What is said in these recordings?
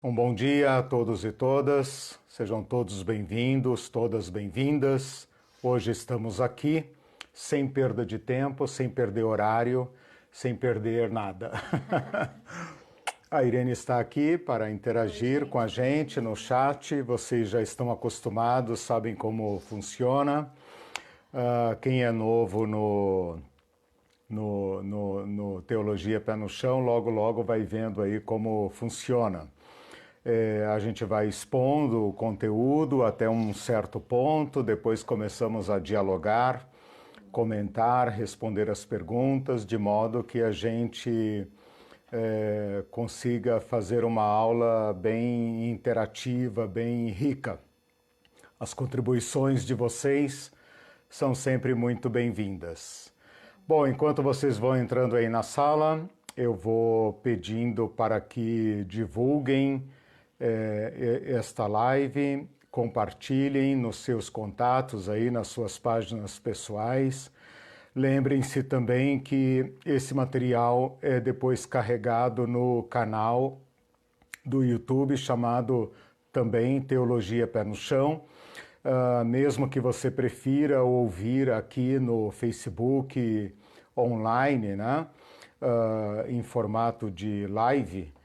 Um bom dia a todos e todas, sejam todos bem-vindos, todas bem-vindas. Hoje estamos aqui, sem perda de tempo, sem perder horário, sem perder nada. A Irene está aqui para interagir com a gente no chat, vocês já estão acostumados, sabem como funciona. Quem é novo no Teologia Pé no Chão, logo vai vendo aí como funciona. A gente vai expondo o conteúdo até um certo ponto, depois começamos a dialogar, comentar, responder as perguntas, de modo que a gente consiga fazer uma aula bem interativa, bem rica. As contribuições de vocês são sempre muito bem-vindas. Bom, enquanto vocês vão entrando aí na sala, eu vou pedindo para que divulguem esta live, compartilhem nos seus contatos aí, nas suas páginas pessoais. Lembrem-se também que esse material é depois carregado no canal do YouTube chamado também Teologia Pé no Chão. Mesmo que você prefira ouvir aqui no Facebook online, né? Em formato de live,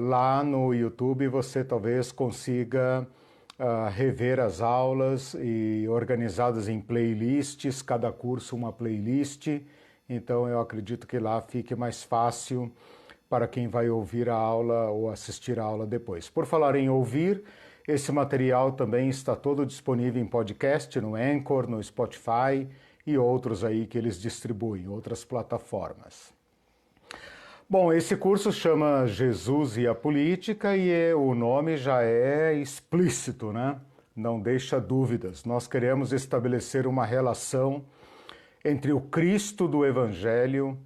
lá no YouTube você talvez consiga rever as aulas e organizadas em playlists, cada curso uma playlist, então eu acredito que lá fique mais fácil para quem vai ouvir a aula ou assistir a aula depois. Por falar em ouvir, esse material também está todo disponível em podcast, no Anchor, no Spotify e outros aí que eles distribuem, outras plataformas. Bom, esse curso chama Jesus e a Política e o nome já é explícito, né? Não deixa dúvidas. Nós queremos estabelecer uma relação entre o Cristo do Evangelho,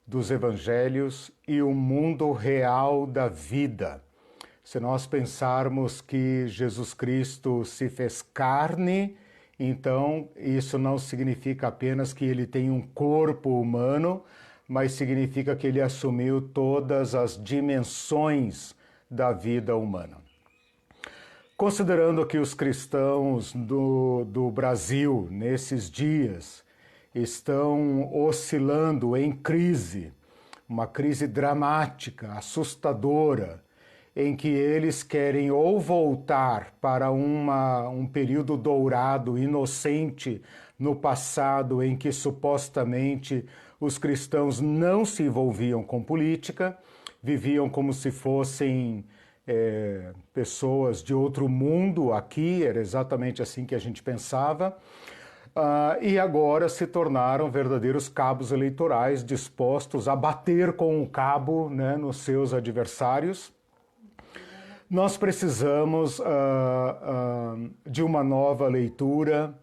dos Evangelhos e o mundo real da vida. Se nós pensarmos que Jesus Cristo se fez carne, então isso não significa apenas que ele tem um corpo humano, mas significa que ele assumiu todas as dimensões da vida humana. Considerando que os cristãos do Brasil, nesses dias, estão oscilando em crise, uma crise dramática, assustadora, em que eles querem ou voltar para um período dourado, inocente, no passado, em que supostamente os cristãos não se envolviam com política, viviam como se fossem pessoas de outro mundo aqui, era exatamente assim que a gente pensava, e agora se tornaram verdadeiros cabos eleitorais dispostos a bater com o cabo, né, nos seus adversários. Nós precisamos de uma nova leitura,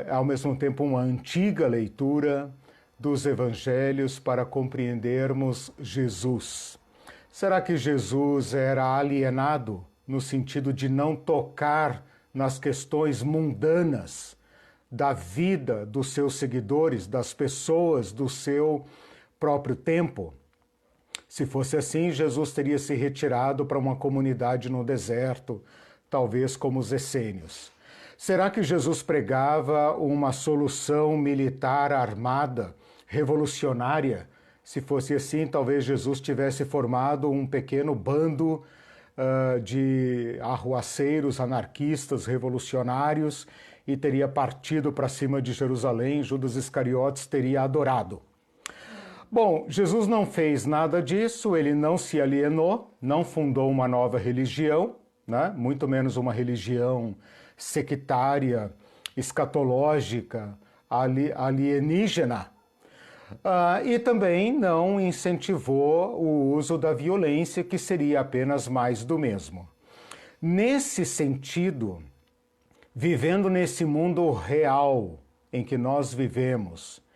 ao mesmo tempo uma antiga leitura dos evangelhos para compreendermos Jesus. Será que Jesus era alienado no sentido de não tocar nas questões mundanas da vida dos seus seguidores, das pessoas do seu próprio tempo? Se fosse assim, Jesus teria se retirado para uma comunidade no deserto, talvez como os essênios. Será que Jesus pregava uma solução militar armada, revolucionária? Se fosse assim, talvez Jesus tivesse formado um pequeno bando de arruaceiros, anarquistas, revolucionários e teria partido para cima de Jerusalém. Judas Iscariotes teria adorado. Bom, Jesus não fez nada disso, ele não se alienou, não fundou uma nova religião, né? Muito menos uma religião sectária, escatológica, alienígena. E também não incentivou o uso da violência, que seria apenas mais do mesmo. Nesse sentido, vivendo nesse mundo real em que nós vivemos,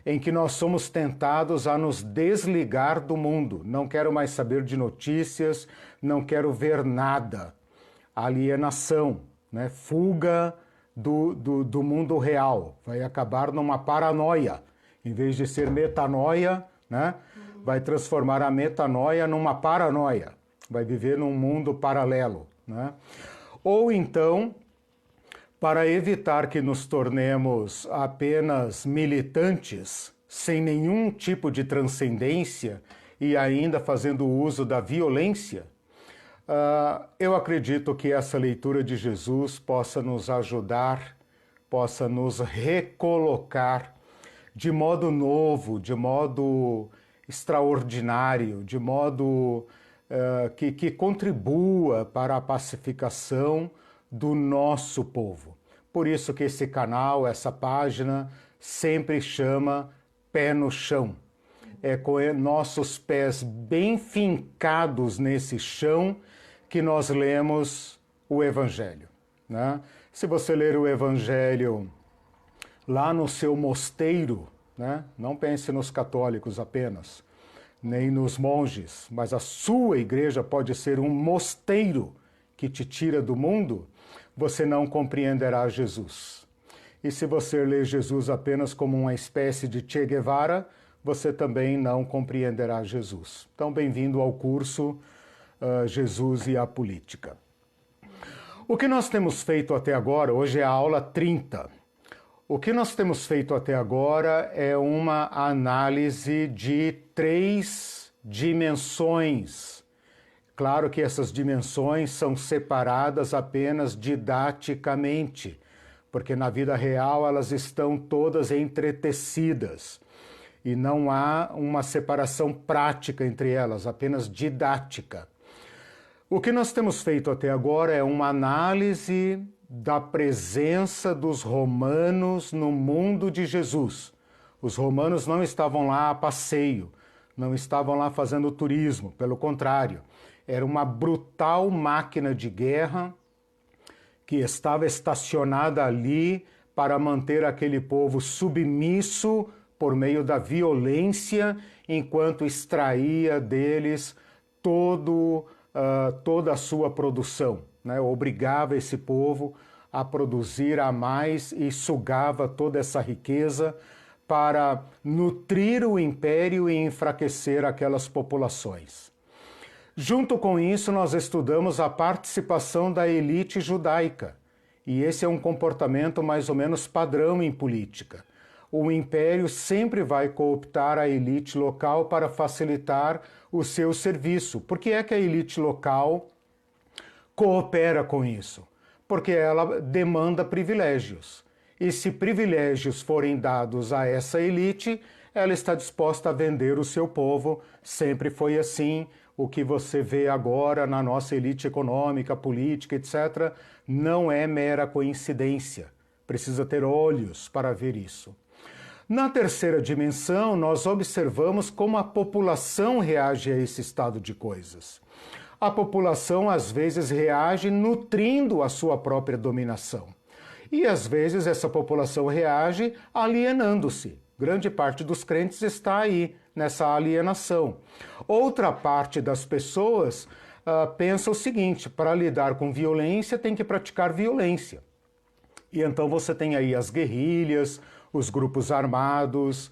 em que nós somos tentados a nos desligar do mundo, não quero mais saber de notícias, não quero ver nada, alienação, né? Fuga do mundo real, vai acabar numa paranoia. Em vez de ser metanoia, né, vai transformar a metanoia numa paranoia. vai viver num mundo paralelo, né? Ou então, para evitar que nos tornemos apenas militantes, sem nenhum tipo de transcendência e ainda fazendo uso da violência, eu acredito que essa leitura de Jesus possa nos ajudar, possa nos recolocar de modo novo, de modo extraordinário, de modo que contribua para a pacificação do nosso povo. Por isso que esse canal, essa página, sempre chama Pé no Chão. É com nossos pés bem fincados nesse chão que nós lemos o Evangelho, né? Se você ler o Evangelho lá no seu mosteiro, né? Não pense nos católicos apenas, nem nos monges, mas a sua igreja pode ser um mosteiro que te tira do mundo, você não compreenderá Jesus. E se você ler Jesus apenas como uma espécie de Che Guevara, você também não compreenderá Jesus. Então, bem-vindo ao curso Jesus e a Política. O que nós temos feito até agora, hoje é a aula 30, o que nós temos feito até agora é uma análise de 3 dimensões. Claro que essas dimensões são separadas apenas didaticamente, porque na vida real elas estão todas entretecidas e não há uma separação prática entre elas, apenas didática. O que nós temos feito até agora é uma análise da presença dos romanos no mundo de Jesus. Os romanos não estavam lá a passeio, não estavam lá fazendo turismo, pelo contrário, era uma brutal máquina de guerra que estava estacionada ali para manter aquele povo submisso por meio da violência, enquanto extraía deles toda a sua produção, né? Obrigava esse povo a produzir a mais e sugava toda essa riqueza para nutrir o império e enfraquecer aquelas populações. Junto com isso, nós estudamos a participação da elite judaica, e esse é um comportamento mais ou menos padrão em política. O império sempre vai cooptar a elite local para facilitar o seu serviço. Por que é que a elite local coopera com isso? Porque ela demanda privilégios. E se privilégios forem dados a essa elite, ela está disposta a vender o seu povo. Sempre foi assim. O que você vê agora na nossa elite econômica, política, etc., não é mera coincidência. Precisa ter olhos para ver isso. Na terceira dimensão, nós observamos como a população reage a esse estado de coisas. A população, às vezes, reage nutrindo a sua própria dominação. E, às vezes, essa população reage alienando-se. Grande parte dos crentes está aí, nessa alienação. Outra parte das pessoas pensa o seguinte: para lidar com violência, tem que praticar violência. E então você tem aí as guerrilhas, os grupos armados,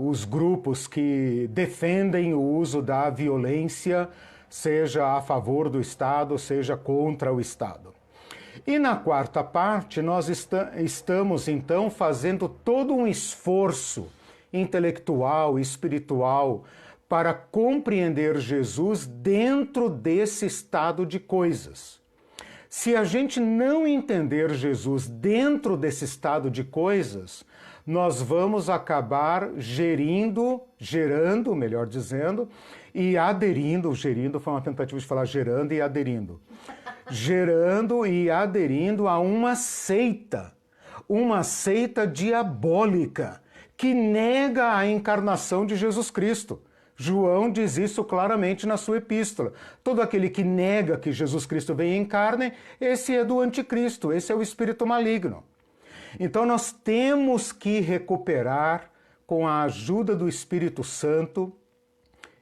os grupos que defendem o uso da violência, seja a favor do Estado, seja contra o Estado. E na quarta parte, nós estamos então fazendo todo um esforço intelectual, espiritual, para compreender Jesus dentro desse estado de coisas. Se a gente não entender Jesus dentro desse estado de coisas, nós vamos acabar gerando, melhor dizendo, e aderindo, gerindo foi uma tentativa de falar gerando e aderindo, gerando e aderindo a uma seita diabólica que nega a encarnação de Jesus Cristo. João diz isso claramente na sua epístola. Todo aquele que nega que Jesus Cristo veio em carne, esse é do anticristo, esse é o espírito maligno. Então nós temos que recuperar, com a ajuda do Espírito Santo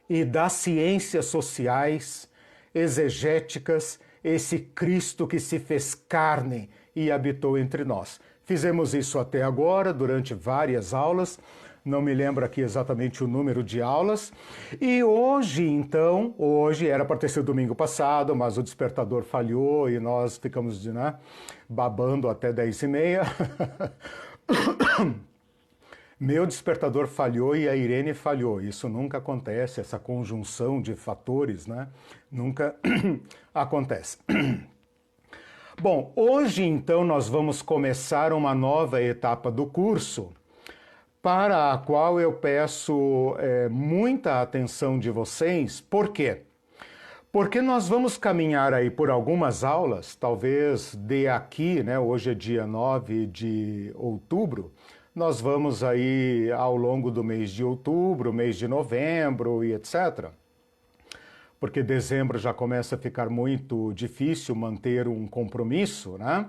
e das ciências sociais, exegéticas, esse Cristo que se fez carne e habitou entre nós. Fizemos isso até agora, durante várias aulas. não me lembro aqui exatamente o número de aulas. E hoje, então, hoje era para ter sido domingo passado, mas o despertador falhou e nós ficamos, né, babando até 10h30. Meu despertador falhou e a Irene falhou. Isso nunca acontece, essa conjunção de fatores, né? Nunca acontece. Bom, hoje então nós vamos começar uma nova etapa do curso, para a qual eu peço muita atenção de vocês. Por quê? Porque nós vamos caminhar aí por algumas aulas, talvez de aqui, né? Hoje é dia 9 de outubro, nós vamos aí ao longo do mês de outubro, mês de novembro e etc. Porque dezembro já começa a ficar muito difícil manter um compromisso, né?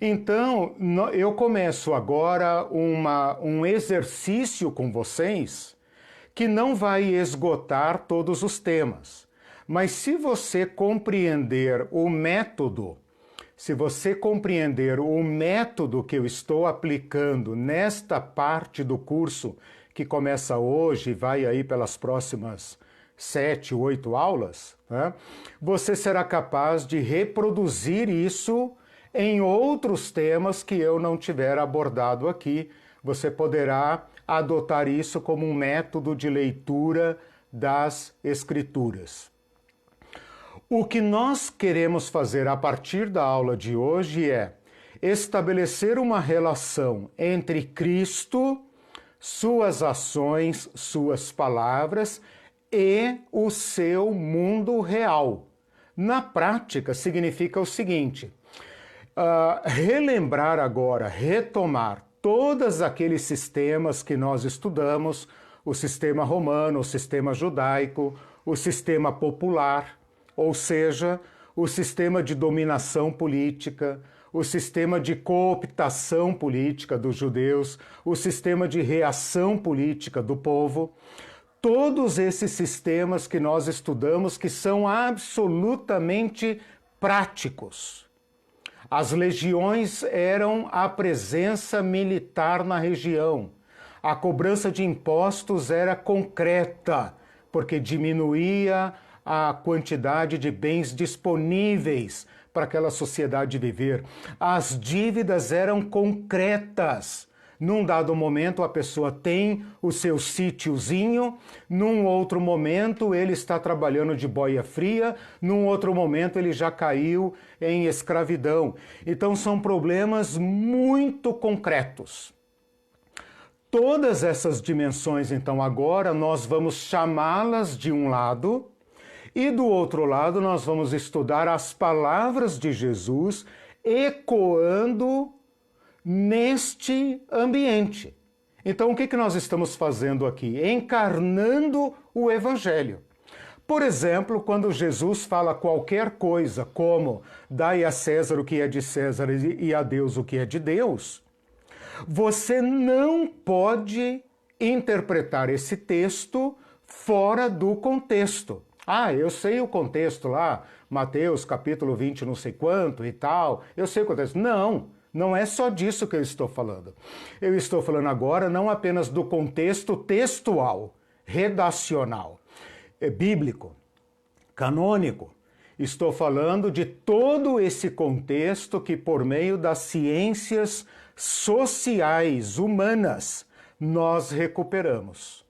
Então, eu começo agora um exercício com vocês que não vai esgotar todos os temas. Mas se você compreender o método, que eu estou aplicando nesta parte do curso, que começa hoje e vai aí pelas próximas 7, 8 aulas, né? Você será capaz de reproduzir isso em outros temas que eu não tiver abordado aqui. Você poderá adotar isso como um método de leitura das Escrituras. O que nós queremos fazer a partir da aula de hoje é estabelecer uma relação entre Cristo, suas ações, suas palavras e o seu mundo real. Na prática, significa o seguinte: relembrar agora, retomar todos aqueles sistemas que nós estudamos, o sistema romano, o sistema judaico, o sistema popular, ou seja, o sistema de dominação política, o sistema de cooptação política dos judeus, o sistema de reação política do povo. Todos esses sistemas que nós estudamos que são absolutamente práticos. As legiões eram a presença militar na região. A cobrança de impostos era concreta, porque diminuía a quantidade de bens disponíveis para aquela sociedade viver. As dívidas eram concretas. Num dado momento, a pessoa tem o seu sítiozinho, num outro momento, ele está trabalhando de boia fria, num outro momento, ele já caiu em escravidão. Então, são problemas muito concretos. Todas essas dimensões, então, agora nós vamos chamá-las de um lado, e do outro lado, nós vamos estudar as palavras de Jesus ecoando neste ambiente. Então, o que nós estamos fazendo aqui? Encarnando o Evangelho. Por exemplo, quando Jesus fala qualquer coisa, como dai a César o que é de César e a Deus o que é de Deus, você não pode interpretar esse texto fora do contexto. Ah, eu sei o contexto lá, Mateus capítulo 20 não sei quanto e tal, eu sei o contexto. Não é só disso que eu estou falando. Eu estou falando agora não apenas do contexto textual, redacional, bíblico, canônico. Estou falando de todo esse contexto que, por meio das ciências sociais, humanas, nós recuperamos.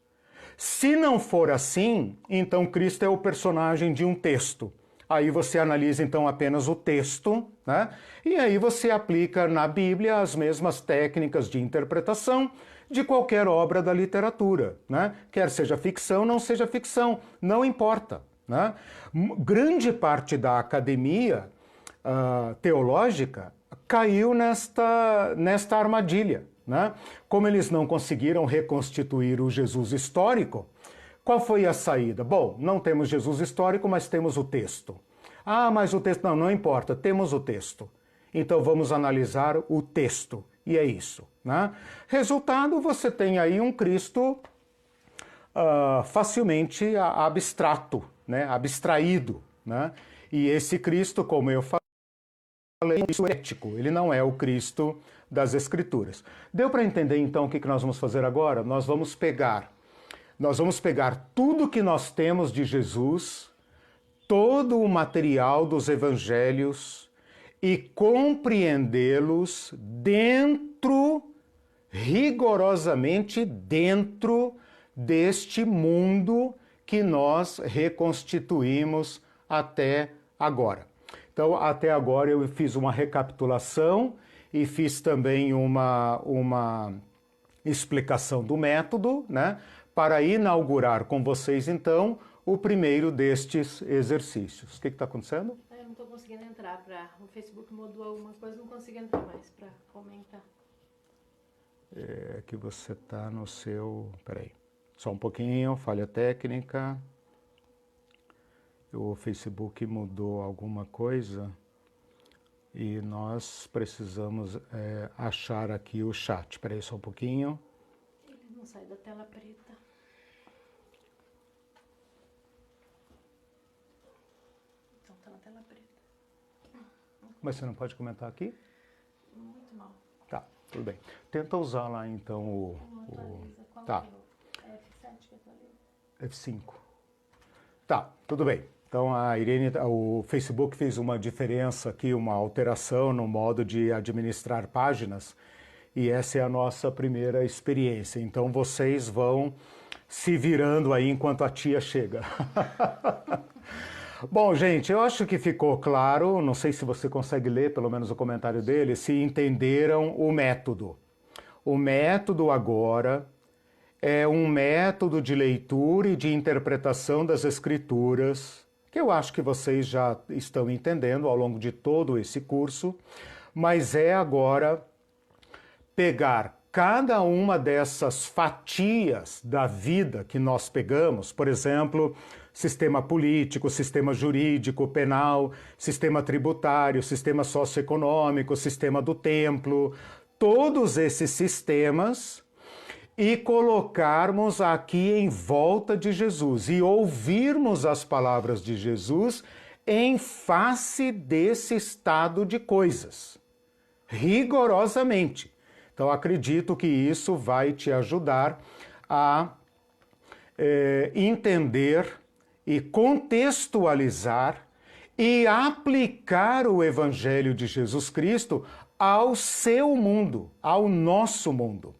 Se não for assim, então Cristo é o personagem de um texto. Aí você analisa então apenas o texto, né? E aí você aplica na Bíblia as mesmas técnicas de interpretação de qualquer obra da literatura, né? Quer seja ficção, não seja ficção, não importa, né? Grande parte da academia teológica caiu nesta armadilha, né? Como eles não conseguiram reconstituir o Jesus histórico, qual foi a saída? Bom, não temos Jesus histórico, mas temos o texto. Ah, mas o texto... Não importa, temos o texto. Então vamos analisar o texto. E é isso, né? Resultado, você tem aí um Cristo facilmente abstrato, né? Abstraído, né? E esse Cristo, como eu falei, lei, isso é ético, ele não é o Cristo das Escrituras. Deu para entender então o que nós vamos fazer agora? Nós vamos pegar tudo que nós temos de Jesus, todo o material dos evangelhos e compreendê-los rigorosamente dentro deste mundo que nós reconstituímos até agora. Então, até agora eu fiz uma recapitulação e fiz também uma explicação do método, né, para inaugurar com vocês, então, o primeiro destes exercícios. O que está acontecendo? Eu não estou conseguindo entrar. O Facebook mudou alguma coisa, não consigo entrar mais para comentar. É que você está no seu... Peraí, só um pouquinho, falha técnica. O Facebook mudou alguma coisa e nós precisamos achar aqui o chat. Espera aí só um pouquinho. Ele não sai da tela preta. Então tá na tela preta. Mas você não pode comentar aqui? Muito mal. Tá, tudo bem. Tenta usar lá então o tá. F7 que atualiza? F5. Tá, tudo bem. Então a Irene, o Facebook fez uma diferença aqui, uma alteração no modo de administrar páginas e essa é a nossa primeira experiência. Então vocês vão se virando aí enquanto a tia chega. Bom, gente, eu acho que ficou claro, não sei se você consegue ler pelo menos o comentário dele, se entenderam o método. O método agora é um método de leitura e de interpretação das Escrituras, que eu acho que vocês já estão entendendo ao longo de todo esse curso, mas é agora pegar cada uma dessas fatias da vida que nós pegamos, por exemplo, sistema político, sistema jurídico, penal, sistema tributário, sistema socioeconômico, sistema do templo, todos esses sistemas e colocarmos aqui em volta de Jesus e ouvirmos as palavras de Jesus em face desse estado de coisas, rigorosamente. Então, acredito que isso vai te ajudar a entender e contextualizar e aplicar o Evangelho de Jesus Cristo ao seu mundo, ao nosso mundo.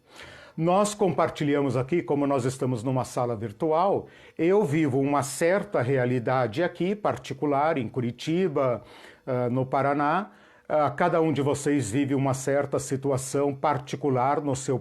Nós compartilhamos aqui, como nós estamos numa sala virtual, eu vivo uma certa realidade aqui, particular, em Curitiba, no Paraná. Cada um de vocês vive uma certa situação particular na sua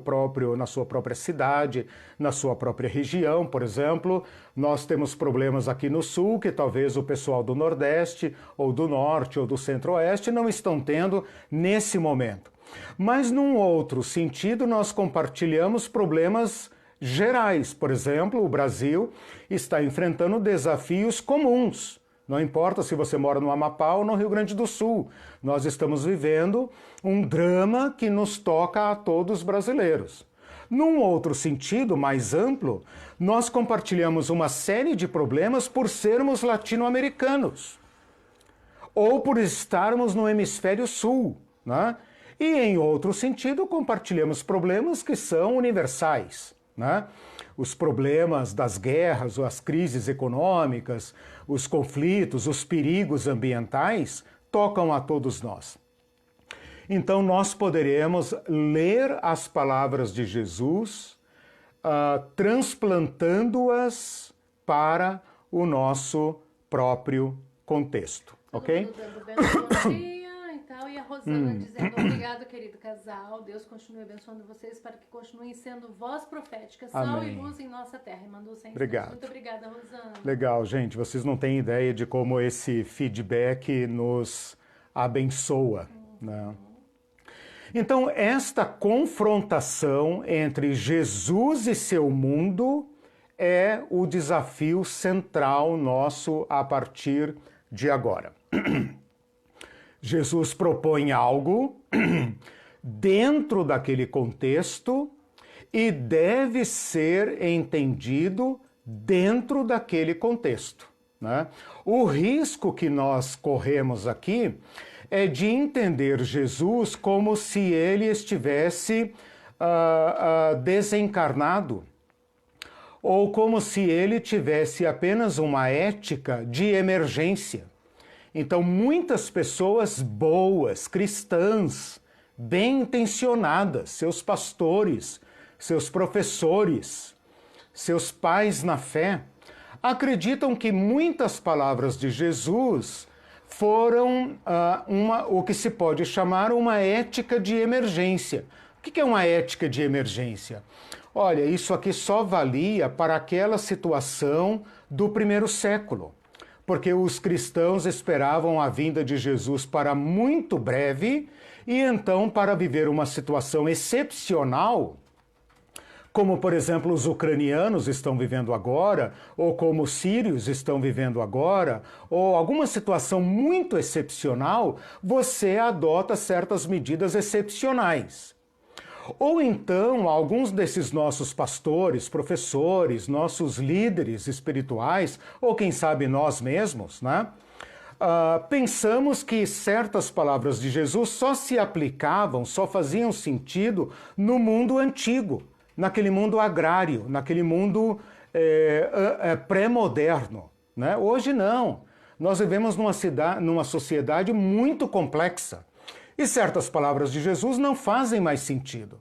própria cidade, na sua própria região, por exemplo. Nós temos problemas aqui no Sul, que talvez o pessoal do Nordeste, ou do Norte, ou do Centro-Oeste não estão tendo nesse momento. Mas, num outro sentido, nós compartilhamos problemas gerais. Por exemplo, o Brasil está enfrentando desafios comuns. Não importa se você mora no Amapá ou no Rio Grande do Sul. Nós estamos vivendo um drama que nos toca a todos os brasileiros. Num outro sentido, mais amplo, nós compartilhamos uma série de problemas por sermos latino-americanos ou por estarmos no hemisfério sul, né? E, em outro sentido, compartilhamos problemas que são universais, né? Os problemas das guerras, as crises econômicas, os conflitos, os perigos ambientais tocam a todos nós. Então, nós poderemos ler as palavras de Jesus, transplantando-as para o nosso próprio contexto, ok? E a Rosana dizendo, obrigado, querido casal, Deus continue abençoando vocês para que continuem sendo voz profética, sal e luz em nossa terra. E mandou 100 Obrigado. Muito obrigada, Rosana. Legal, gente, vocês não têm ideia de como esse feedback nos abençoa, né? Então, esta confrontação entre Jesus e seu mundo é o desafio central nosso a partir de agora. Jesus propõe algo dentro daquele contexto e deve ser entendido dentro daquele contexto, né? O risco que nós corremos aqui é de entender Jesus como se ele estivesse desencarnado, ou como se ele tivesse apenas uma ética de emergência. Então, muitas pessoas boas, cristãs, bem intencionadas, seus pastores, seus professores, seus pais na fé, acreditam que muitas palavras de Jesus foram o que se pode chamar uma ética de emergência. O que é uma ética de emergência? Olha, isso aqui só valia para aquela situação do primeiro século, porque os cristãos esperavam a vinda de Jesus para muito breve e então para viver uma situação excepcional, como, por exemplo, os ucranianos estão vivendo agora, ou como os sírios estão vivendo agora, ou alguma situação muito excepcional, você adota certas medidas excepcionais. Ou então, alguns desses nossos pastores, professores, nossos líderes espirituais, ou quem sabe nós mesmos, né? Pensamos que certas palavras de Jesus só se aplicavam, só faziam sentido no mundo antigo, naquele mundo agrário, naquele mundo pré-moderno, né? Hoje não. Nós vivemos numa sociedade muito complexa. E certas palavras de Jesus não fazem mais sentido.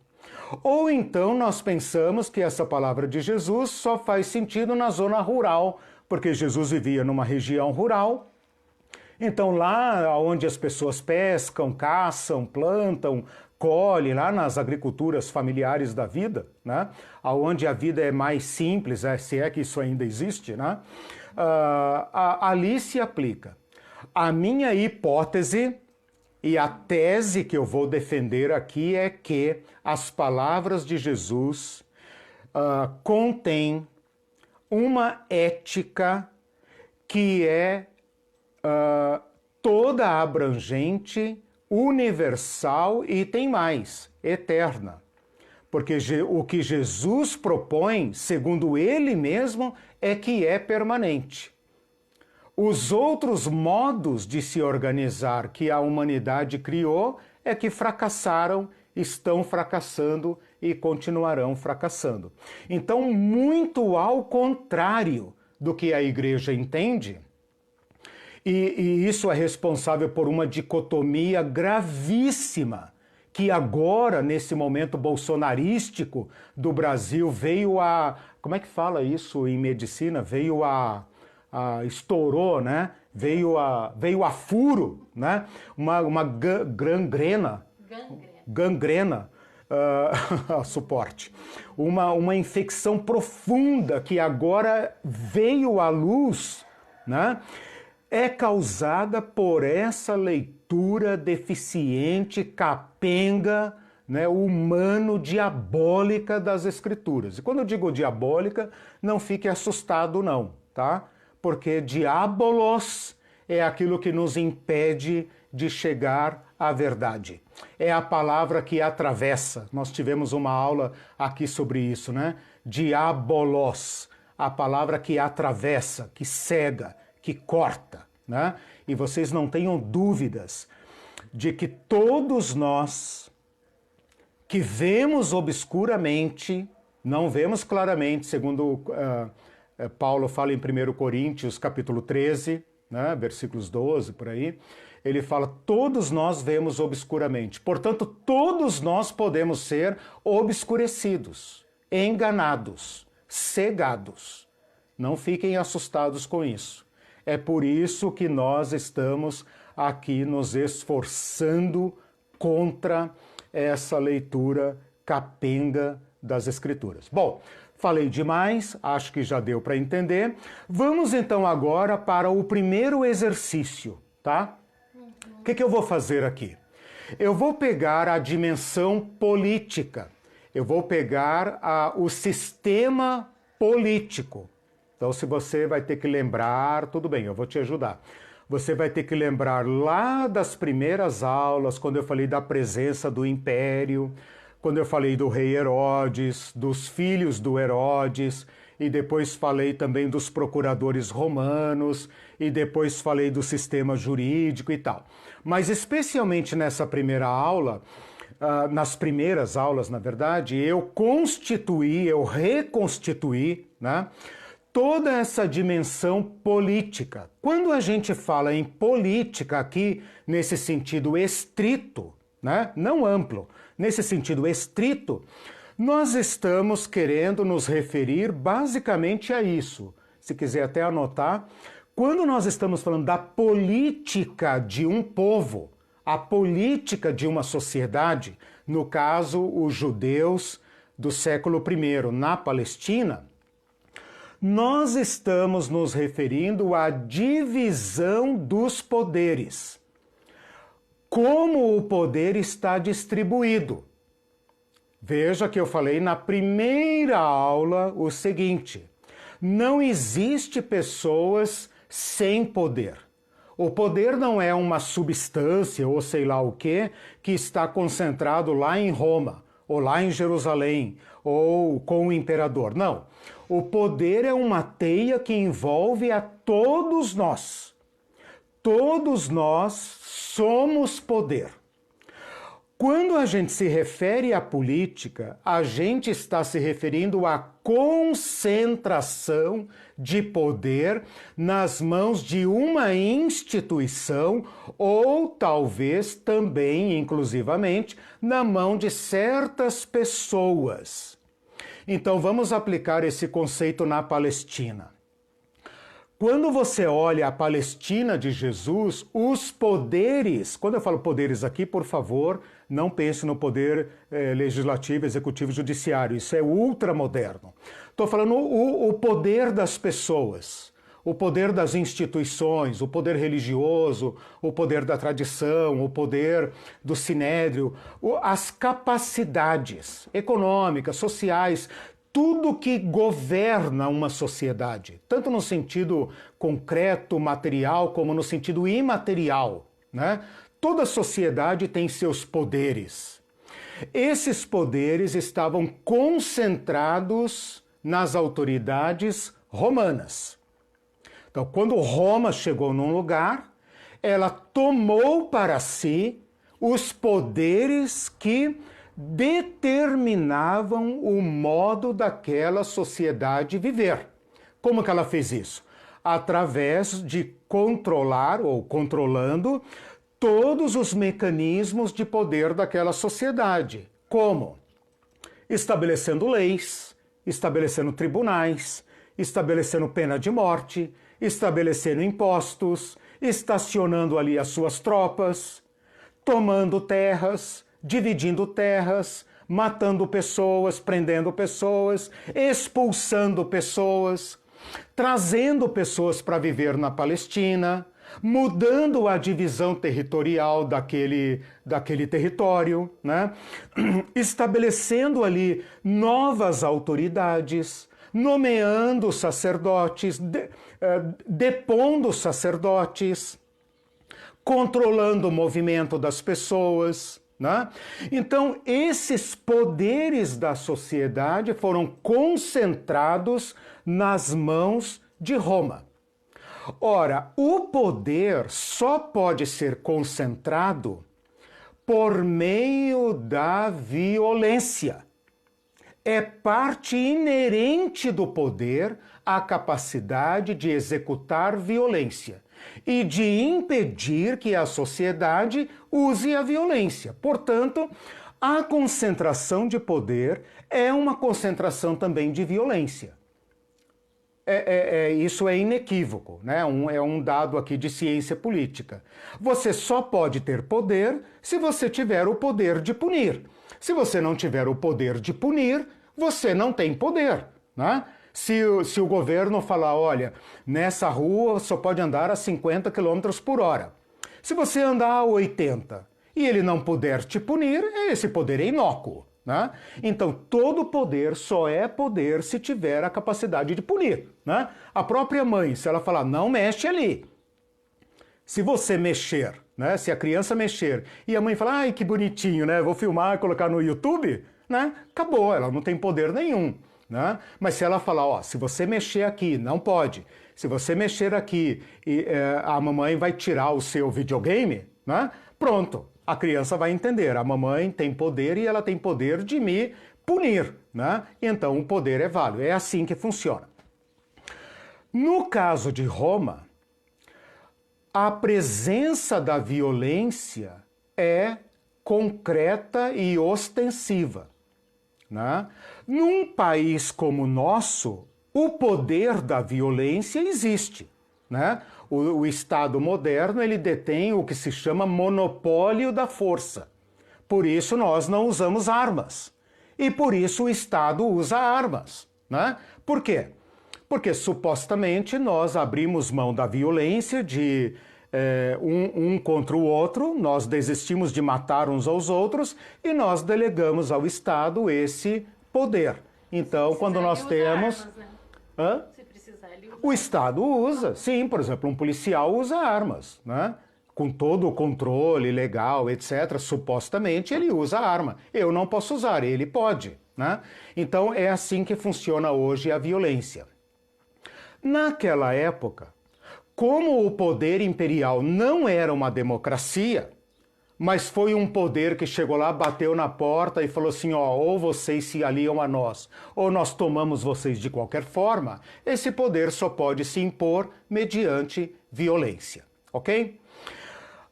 Ou então nós pensamos que essa palavra de Jesus só faz sentido na zona rural, porque Jesus vivia numa região rural. Então lá onde as pessoas pescam, caçam, plantam, colhem, lá nas agriculturas familiares da vida, né? Onde a vida é mais simples, se é que isso ainda existe, né? Ali se aplica. A minha hipótese e a tese que eu vou defender aqui é que as palavras de Jesus contêm uma ética que é toda abrangente, universal e tem mais, eterna. Porque o que Jesus propõe, segundo ele mesmo, é que é permanente. Os outros modos de se organizar que a humanidade criou é que fracassaram, estão fracassando e continuarão fracassando. Então, muito ao contrário do que a igreja entende, e isso é responsável por uma dicotomia gravíssima, que agora, nesse momento bolsonarístico do Brasil, veio a... Como é que fala isso em medicina? Estourou, né? Veio a furo, né? Uma gangrena, suporte. Uma infecção profunda que agora veio à luz, né? É causada por essa leitura deficiente, capenga, né, humano-diabólica das Escrituras. E quando eu digo diabólica, não fique assustado não, tá? Porque diabolos é aquilo que nos impede de chegar à verdade. É a palavra que atravessa. Nós tivemos uma aula aqui sobre isso, né? Diabolos, a palavra que atravessa, que cega, que corta, né? E vocês não tenham dúvidas de que todos nós que vemos obscuramente, não vemos claramente, segundo Paulo fala em 1 Coríntios, capítulo 13, né, versículos 12, por aí, ele fala, todos nós vemos obscuramente. Portanto, todos nós podemos ser obscurecidos, enganados, cegados. Não fiquem assustados com isso. É por isso que nós estamos aqui nos esforçando contra essa leitura capenga das Escrituras. Bom, falei demais, acho que já deu para entender. Vamos então agora para o primeiro exercício, tá? O que eu vou fazer aqui? Eu vou pegar a dimensão política, eu vou pegar o sistema político. Então, se você vai ter que lembrar, tudo bem, eu vou te ajudar. Você vai ter que lembrar lá das primeiras aulas, quando eu falei da presença do império, quando eu falei do rei Herodes, dos filhos do Herodes, e depois falei também dos procuradores romanos, e depois falei do sistema jurídico e tal. Mas especialmente nessa primeira aula, nas primeiras aulas, na verdade, eu reconstituí, né, toda essa dimensão política. Quando a gente fala em política aqui, nesse sentido estrito, né, não amplo, nesse sentido estrito, nós estamos querendo nos referir basicamente a isso. Se quiser até anotar, quando nós estamos falando da política de um povo, a política de uma sociedade, no caso, os judeus do século I na Palestina, nós estamos nos referindo à divisão dos poderes. Como o poder está distribuído. Veja que eu falei na primeira aula o seguinte: não existe pessoas sem poder. O poder não é uma substância ou sei lá o que está concentrado lá em Roma, ou lá em Jerusalém, ou com o imperador. Não. O poder é uma teia que envolve a todos nós. Todos nós somos poder. Quando a gente se refere à política, a gente está se referindo à concentração de poder nas mãos de uma instituição ou talvez também, inclusivamente, na mão de certas pessoas. Então vamos aplicar esse conceito na Palestina. Quando você olha a Palestina de Jesus, os poderes, quando eu falo poderes aqui, por favor, não pense no poder legislativo, executivo, judiciário, isso é ultramoderno. Estou falando o poder das pessoas, o poder das instituições, o poder religioso, o poder da tradição, o poder do sinédrio, as capacidades econômicas, sociais, tudo que governa uma sociedade, tanto no sentido concreto, material, como no sentido imaterial, né? Toda sociedade tem seus poderes. Esses poderes estavam concentrados nas autoridades romanas. Então, quando Roma chegou num lugar, ela tomou para si os poderes que determinavam o modo daquela sociedade viver. Como que ela fez isso? Através de controlar ou controlando todos os mecanismos de poder daquela sociedade. Como? Estabelecendo leis, estabelecendo tribunais, estabelecendo pena de morte, estabelecendo impostos, estacionando ali as suas tropas, tomando terras, dividindo terras, matando pessoas, prendendo pessoas, expulsando pessoas, trazendo pessoas para viver na Palestina, mudando a divisão territorial daquele território, né? Estabelecendo ali novas autoridades, nomeando sacerdotes, depondo sacerdotes, controlando o movimento das pessoas, né? Então, esses poderes da sociedade foram concentrados nas mãos de Roma. Ora, o poder só pode ser concentrado por meio da violência. É parte inerente do poder a capacidade de executar violência e de impedir que a sociedade use a violência. Portanto, a concentração de poder é uma concentração também de violência. Isso é inequívoco, né? É um dado aqui de ciência política. Você só pode ter poder se você tiver o poder de punir. Se você não tiver o poder de punir, você não tem poder, né? Se o governo falar, olha, nessa rua só pode andar a 50 km por hora. Se você andar a 80 e ele não puder te punir, esse poder é inócuo, né? Então, todo poder só é poder se tiver a capacidade de punir, né? A própria mãe, se ela falar, não mexe ali. Se você mexer, né? Se a criança mexer e a mãe falar, ai, que bonitinho, né? Vou filmar e colocar no YouTube, né? Acabou, ela não tem poder nenhum. né? Mas se ela falar, ó, se você mexer aqui, não pode. Se você mexer aqui, a mamãe vai tirar o seu videogame, né? Pronto, a criança vai entender. A mamãe tem poder e ela tem poder de me punir, né? Então o poder é válido. É assim que funciona. No caso de Roma, a presença da violência é concreta e ostensiva, né? Num país como o nosso, o poder da violência existe, né? O Estado moderno, ele detém o que se chama monopólio da força. Por isso nós não usamos armas. E por isso o Estado usa armas, né? Por quê? Porque supostamente nós abrimos mão da violência de um contra o outro, nós desistimos de matar uns aos outros e nós delegamos ao Estado esse poder. Então, quando nós temos... Armas, né? Hã? Se precisar, ele usa. O Estado usa, sim, por exemplo, um policial usa armas, né? Com todo o controle legal, etc., supostamente ele usa arma. Eu não posso usar, ele pode, né? Então é assim que funciona hoje a violência. Naquela época, como o poder imperial não era uma democracia, mas foi um poder que chegou lá, bateu na porta e falou assim, ó, ou vocês se aliam a nós, ou nós tomamos vocês de qualquer forma, esse poder só pode se impor mediante violência, ok?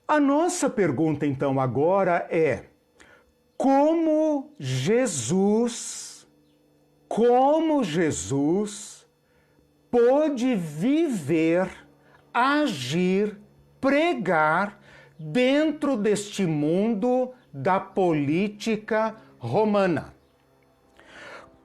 A nossa pergunta, então, agora é, como Jesus pôde viver, agir, pregar dentro deste mundo da política romana?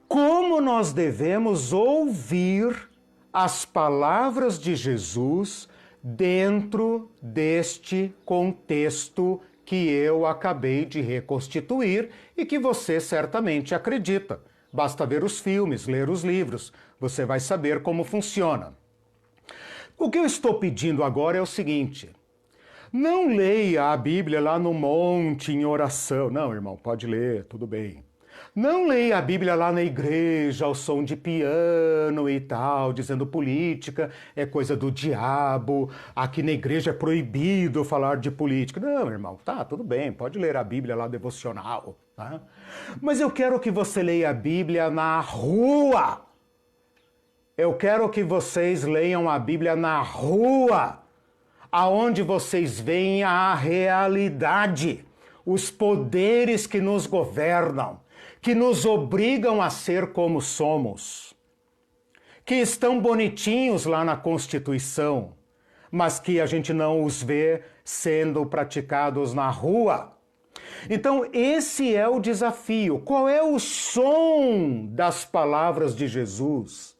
Como nós devemos ouvir as palavras de Jesus dentro deste contexto que eu acabei de reconstituir e que você certamente acredita? Basta ver os filmes, ler os livros, você vai saber como funciona. O que eu estou pedindo agora é o seguinte: não leia a Bíblia lá no monte em oração. Não, irmão, pode ler, tudo bem. Não leia a Bíblia lá na igreja ao som de piano e tal, dizendo política é coisa do diabo, aqui na igreja é proibido falar de política. Não, irmão, tá, tudo bem, pode ler a Bíblia lá devocional, tá? Mas eu quero que você leia a Bíblia na rua. Eu quero que vocês leiam a Bíblia na rua, aonde vocês veem a realidade, os poderes que nos governam, que nos obrigam a ser como somos, que estão bonitinhos lá na Constituição, mas que a gente não os vê sendo praticados na rua. Então, esse é o desafio. Qual é o som das palavras de Jesus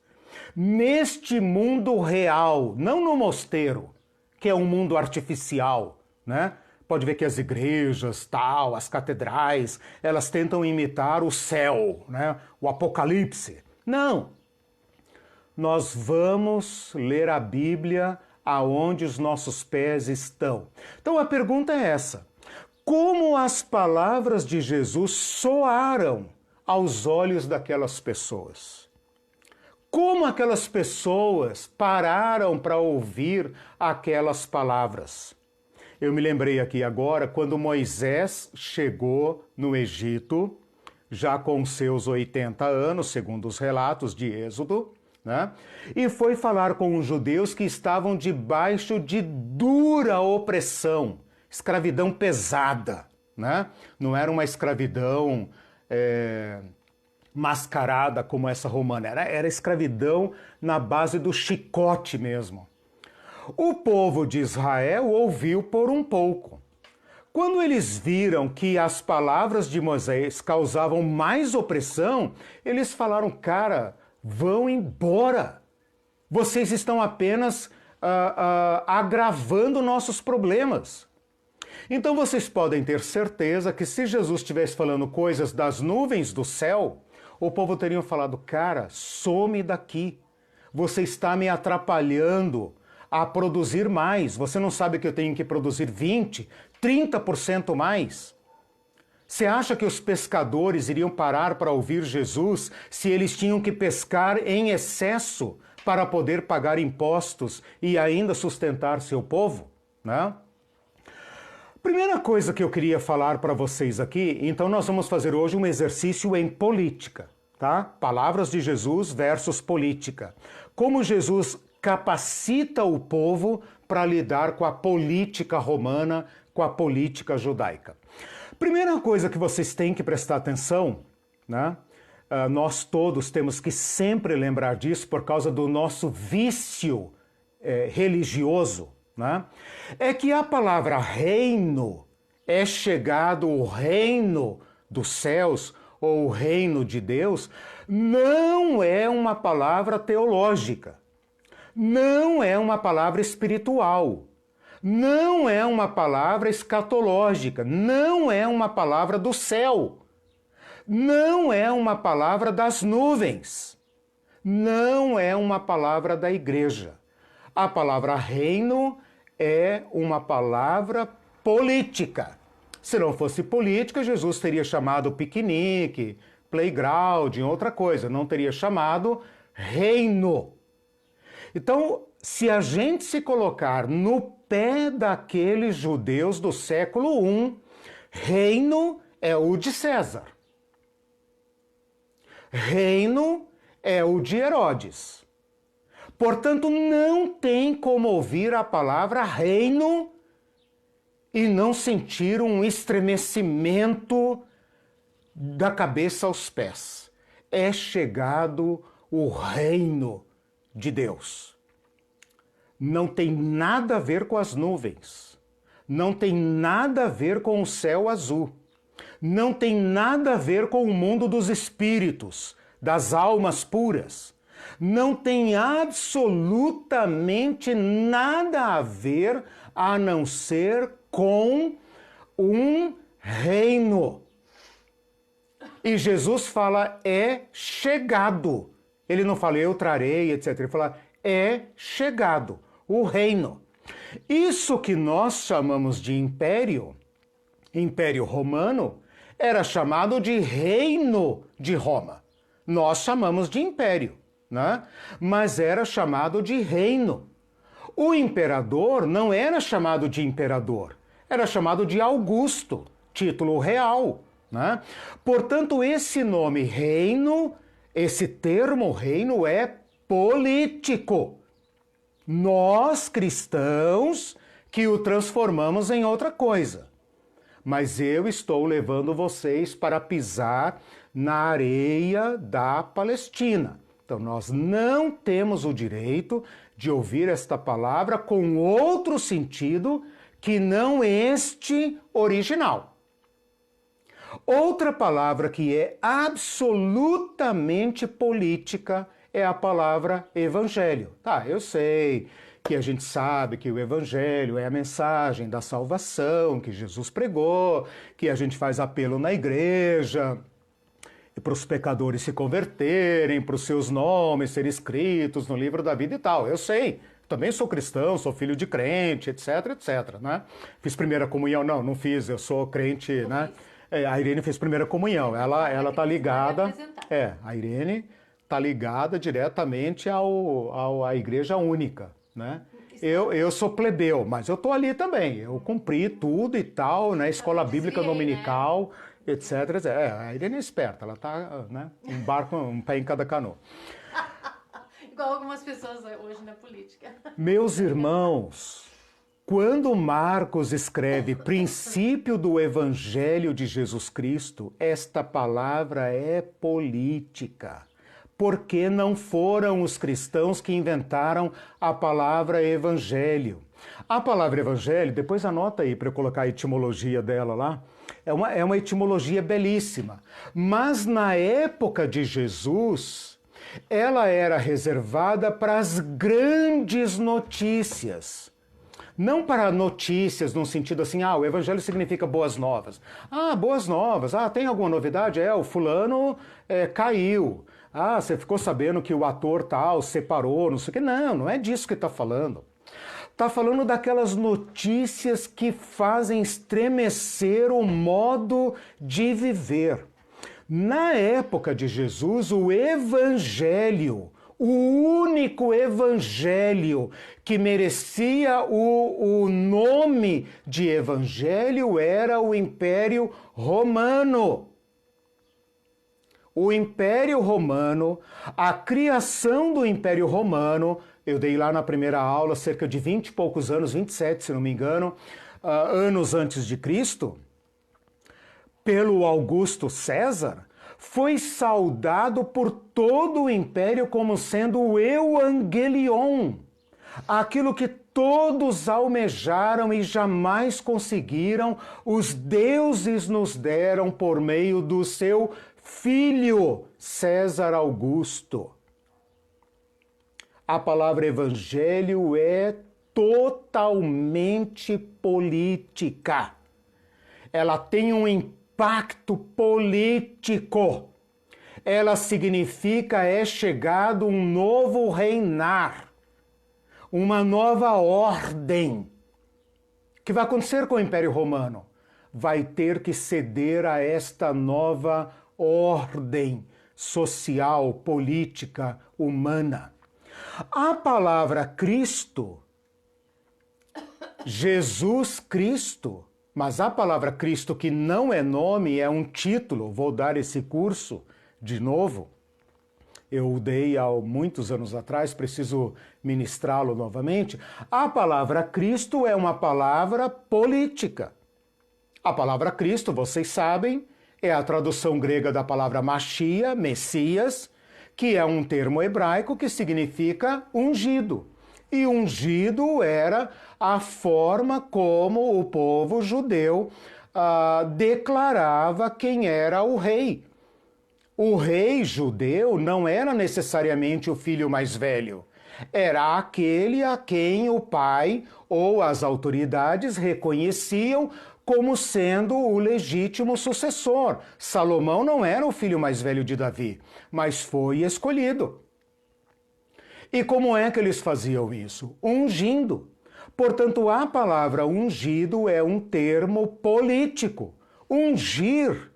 neste mundo real, não no mosteiro, que é um mundo artificial, né? Pode ver que as igrejas, tal, as catedrais, elas tentam imitar o céu, né? O Apocalipse. Não. Nós vamos ler a Bíblia aonde os nossos pés estão. Então a pergunta é essa: como as palavras de Jesus soaram aos olhos daquelas pessoas? Como aquelas pessoas pararam para ouvir aquelas palavras? Eu me lembrei aqui agora quando Moisés chegou no Egito, já com seus 80 anos, segundo os relatos de Êxodo, né? E foi falar com os judeus que estavam debaixo de dura opressão, escravidão pesada, né? Não era uma escravidão mascarada como essa romana, era escravidão na base do chicote mesmo. O povo de Israel ouviu por um pouco. Quando eles viram que as palavras de Moisés causavam mais opressão, eles falaram, cara, vão embora. Vocês estão apenas agravando nossos problemas. Então vocês podem ter certeza que se Jesus estivesse falando coisas das nuvens do céu, o povo teria falado, cara, some daqui. Você está me atrapalhando a produzir mais. Você não sabe que eu tenho que produzir 20%, 30% mais? Você acha que os pescadores iriam parar para ouvir Jesus se eles tinham que pescar em excesso para poder pagar impostos e ainda sustentar seu povo? Né? Primeira coisa que eu queria falar para vocês aqui, então nós vamos fazer hoje um exercício em política, tá? Palavras de Jesus versus política. Como Jesus capacita o povo para lidar com a política romana, com a política judaica. Primeira coisa que vocês têm que prestar atenção, né? Nós todos temos que sempre lembrar disso por causa do nosso vício religioso, né? É que a palavra reino é chegado o reino dos céus ou o reino de Deus, não é uma palavra teológica, não é uma palavra espiritual, não é uma palavra escatológica, não é uma palavra do céu, não é uma palavra das nuvens, não é uma palavra da igreja. A palavra reino é uma palavra política. Se não fosse política, Jesus teria chamado piquenique, playground, outra coisa, não teria chamado reino. Então, se a gente se colocar no pé daqueles judeus do século I, reino é o de César. Reino é o de Herodes. Portanto, não tem como ouvir a palavra reino e não sentir um estremecimento da cabeça aos pés. É chegado o reino de Deus. Não tem nada a ver com as nuvens. Não tem nada a ver com o céu azul. Não tem nada a ver com o mundo dos espíritos, das almas puras. Não tem absolutamente nada a ver a não ser com um reino. E Jesus fala, é chegado. Ele não fala, eu trarei, etc. Ele fala, é chegado o reino. Isso que nós chamamos de império, Império Romano, era chamado de Reino de Roma. Nós chamamos de império, né? Mas era chamado de reino. O imperador não era chamado de imperador, era chamado de Augusto, título real, né? Portanto, esse nome reino, esse termo reino é político. Nós, cristãos, que o transformamos em outra coisa. Mas eu estou levando vocês para pisar na areia da Palestina. Então, nós não temos o direito de ouvir esta palavra com outro sentido que não este original. Outra palavra que é absolutamente política é a palavra evangelho. Tá, eu sei que a gente sabe que o evangelho é a mensagem da salvação que Jesus pregou, que a gente faz apelo na igreja, e para os pecadores se converterem, para os seus nomes serem escritos no livro da vida e tal. Eu sei, também sou cristão, sou filho de crente, etc, etc, né? Fiz primeira comunhão, não fiz, eu sou crente, né? A Irene fez primeira comunhão, ela tá ligada, a Irene tá ligada diretamente à Igreja Única, né? Eu sou plebeu, mas eu tô ali também, eu cumpri tudo e tal, né? Escola Bíblica Dominical, né? etc. A Irene é esperta, ela tá, né? Um barco, um pé em cada canoa. Igual algumas pessoas hoje na política. Meus irmãos, quando Marcos escreve princípio do Evangelho de Jesus Cristo, esta palavra é política. Porque não foram os cristãos que inventaram a palavra evangelho. A palavra evangelho, depois anota aí para eu colocar a etimologia dela lá, é uma etimologia belíssima. Mas na época de Jesus, ela era reservada para as grandes notícias. Não para notícias no sentido assim, o evangelho significa boas novas. Boas novas, tem alguma novidade? O fulano caiu. Você ficou sabendo que o ator tal separou, não sei o quê. Não é disso que está falando. Está falando daquelas notícias que fazem estremecer o modo de viver. Na época de Jesus, o evangelho, o único evangelho que merecia o nome de evangelho era o Império Romano. O Império Romano, a criação do Império Romano, eu dei lá na primeira aula, cerca de 20 e poucos anos, 27, se não me engano, anos antes de Cristo, pelo Augusto César, foi saudado por todo o Império como sendo o Evangelion, aquilo que todos almejaram e jamais conseguiram, os deuses nos deram por meio do seu filho, César Augusto. A palavra evangelho é totalmente política. Ela tem um impacto político. Ela significa é chegado um novo reinar, uma nova ordem. O que vai acontecer com o Império Romano? Vai ter que ceder a esta nova ordem social, política, humana. A palavra Cristo, Jesus Cristo, mas a palavra Cristo, que não é nome, é um título, vou dar esse curso de novo. Eu o dei há muitos anos atrás, preciso ministrá-lo novamente. A palavra Cristo é uma palavra política. A palavra Cristo, vocês sabem, é a tradução grega da palavra Machia, Messias, que é um termo hebraico que significa ungido. E ungido era a forma como o povo judeu declarava quem era o rei. O rei judeu não era necessariamente o filho mais velho. Era aquele a quem o pai ou as autoridades reconheciam como sendo o legítimo sucessor. Salomão não era o filho mais velho de Davi, mas foi escolhido. E como é que eles faziam isso? Ungindo. Portanto, a palavra ungido é um termo político. Ungir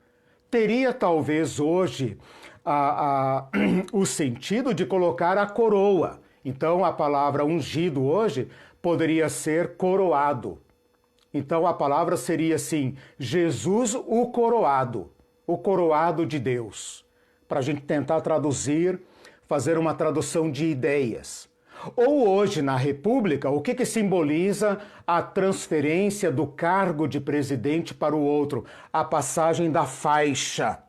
teria talvez hoje o sentido de colocar a coroa. Então, a palavra ungido hoje poderia ser coroado. Então, a palavra seria assim, Jesus o coroado de Deus. Para a gente tentar traduzir, fazer uma tradução de ideias. Ou hoje, na República, o que simboliza a transferência do cargo de presidente para o outro? A passagem da faixa.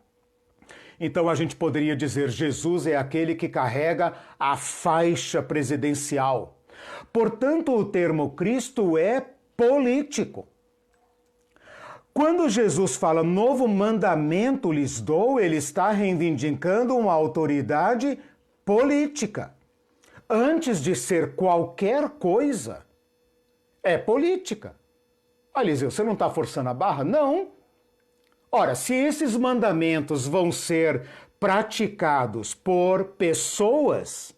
Então a gente poderia dizer, Jesus é aquele que carrega a faixa presidencial. Portanto, o termo Cristo é político. Quando Jesus fala novo mandamento lhes dou, ele está reivindicando uma autoridade política. Antes de ser qualquer coisa, é política. Eliseu, você não está forçando a barra? Não. Ora, se esses mandamentos vão ser praticados por pessoas,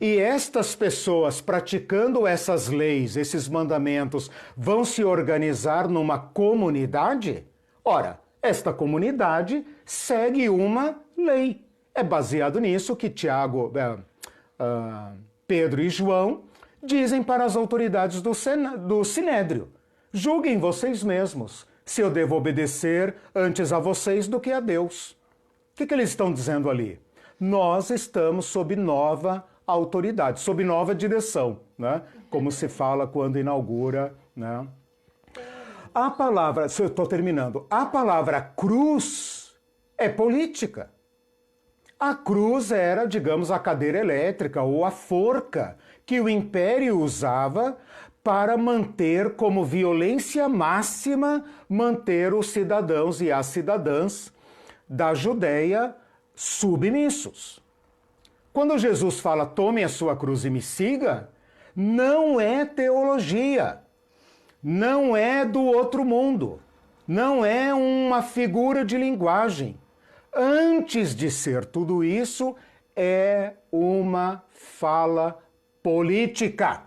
e estas pessoas praticando essas leis, esses mandamentos, vão se organizar numa comunidade, ora, esta comunidade segue uma lei. É baseado nisso que Pedro e João dizem para as autoridades do Sinédrio: julguem vocês mesmos se eu devo obedecer antes a vocês do que a Deus. O que eles estão dizendo ali? Nós estamos sob nova autoridade, sob nova direção, né? Como se fala quando inaugura, né? A palavra, eu estou terminando, a palavra cruz é política. A cruz era, digamos, a cadeira elétrica ou a forca que o império usava para manter como violência máxima, manter os cidadãos e as cidadãs da Judéia submissos. Quando Jesus fala, tome a sua cruz e me siga, não é teologia, não é do outro mundo, não é uma figura de linguagem. Antes de ser tudo isso, é uma fala política.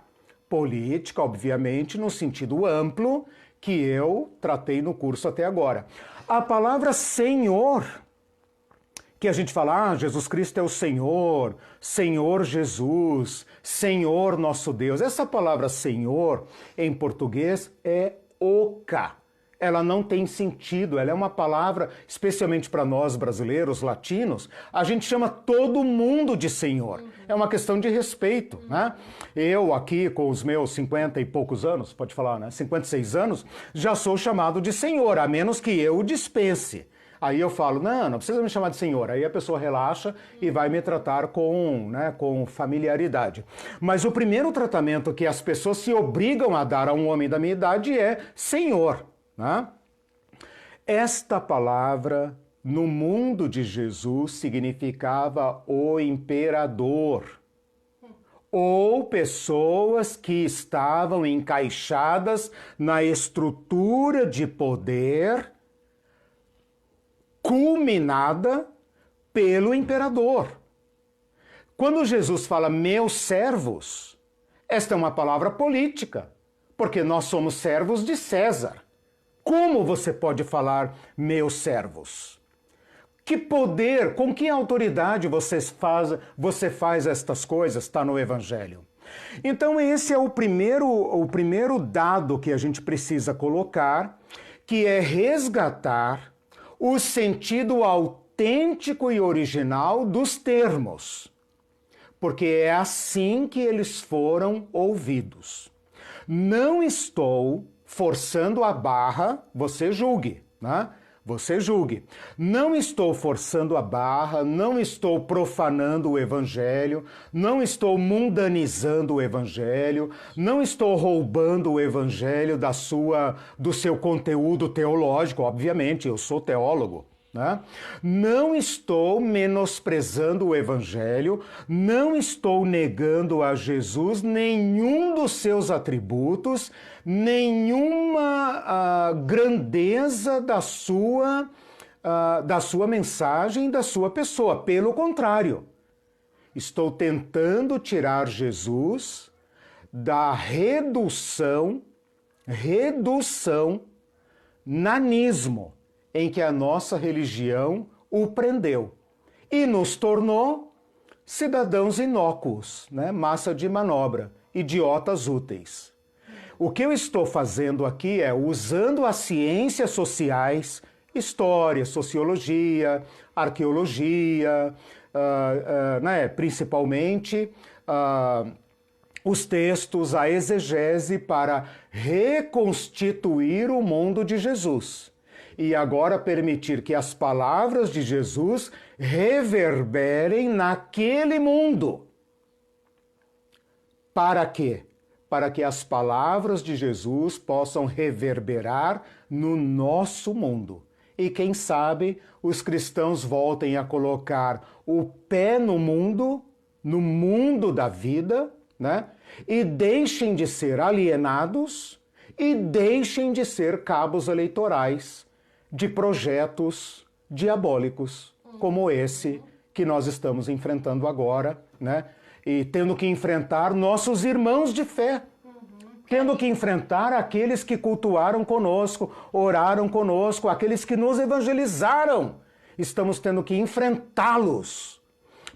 Política, obviamente, no sentido amplo que eu tratei no curso até agora. A palavra Senhor, que a gente fala, Jesus Cristo é o Senhor, Senhor Jesus, Senhor nosso Deus. Essa palavra Senhor, em português, é oca. Ela não tem sentido, ela é uma palavra, especialmente para nós brasileiros, latinos, a gente chama todo mundo de Senhor. É uma questão de respeito, né? Eu aqui, com os meus 50 e poucos anos, pode falar, né? 56 anos, já sou chamado de Senhor, a menos que eu o dispense. Aí eu falo, não precisa me chamar de senhor. Aí a pessoa relaxa e vai me tratar com familiaridade. Mas o primeiro tratamento que as pessoas se obrigam a dar a um homem da minha idade é senhor. Né? Esta palavra, no mundo de Jesus, significava o imperador. Ou pessoas que estavam encaixadas na estrutura de poder culminada pelo imperador. Quando Jesus fala meus servos, esta é uma palavra política, porque nós somos servos de César. Como você pode falar meus servos? Que poder, com que autoridade você faz estas coisas? Está no Evangelho. Então esse é o primeiro dado que a gente precisa colocar, que é resgatar o sentido autêntico e original dos termos, porque é assim que eles foram ouvidos. Não estou forçando a barra, você julgue, né? Você julgue. Não estou forçando a barra, não estou profanando o Evangelho, não estou mundanizando o Evangelho, não estou roubando o Evangelho do seu conteúdo teológico, obviamente, eu sou teólogo. Né? Não estou menosprezando o Evangelho, não estou negando a Jesus nenhum dos seus atributos, nenhuma grandeza da sua mensagem, da sua pessoa. Pelo contrário, estou tentando tirar Jesus da redução, nanismo, em que a nossa religião o prendeu e nos tornou cidadãos inócuos, né? Massa de manobra, idiotas úteis. O que eu estou fazendo aqui é usando as ciências sociais, história, sociologia, arqueologia, principalmente os textos, a exegese para reconstituir o mundo de Jesus. E agora permitir que as palavras de Jesus reverberem naquele mundo. Para quê? Para que as palavras de Jesus possam reverberar no nosso mundo. E quem sabe os cristãos voltem a colocar o pé no mundo da vida, né? E deixem de ser alienados e deixem de ser cabos eleitorais de projetos diabólicos, como esse que nós estamos enfrentando agora, né? E tendo que enfrentar nossos irmãos de fé, tendo que enfrentar aqueles que cultuaram conosco, oraram conosco, aqueles que nos evangelizaram. Estamos tendo que enfrentá-los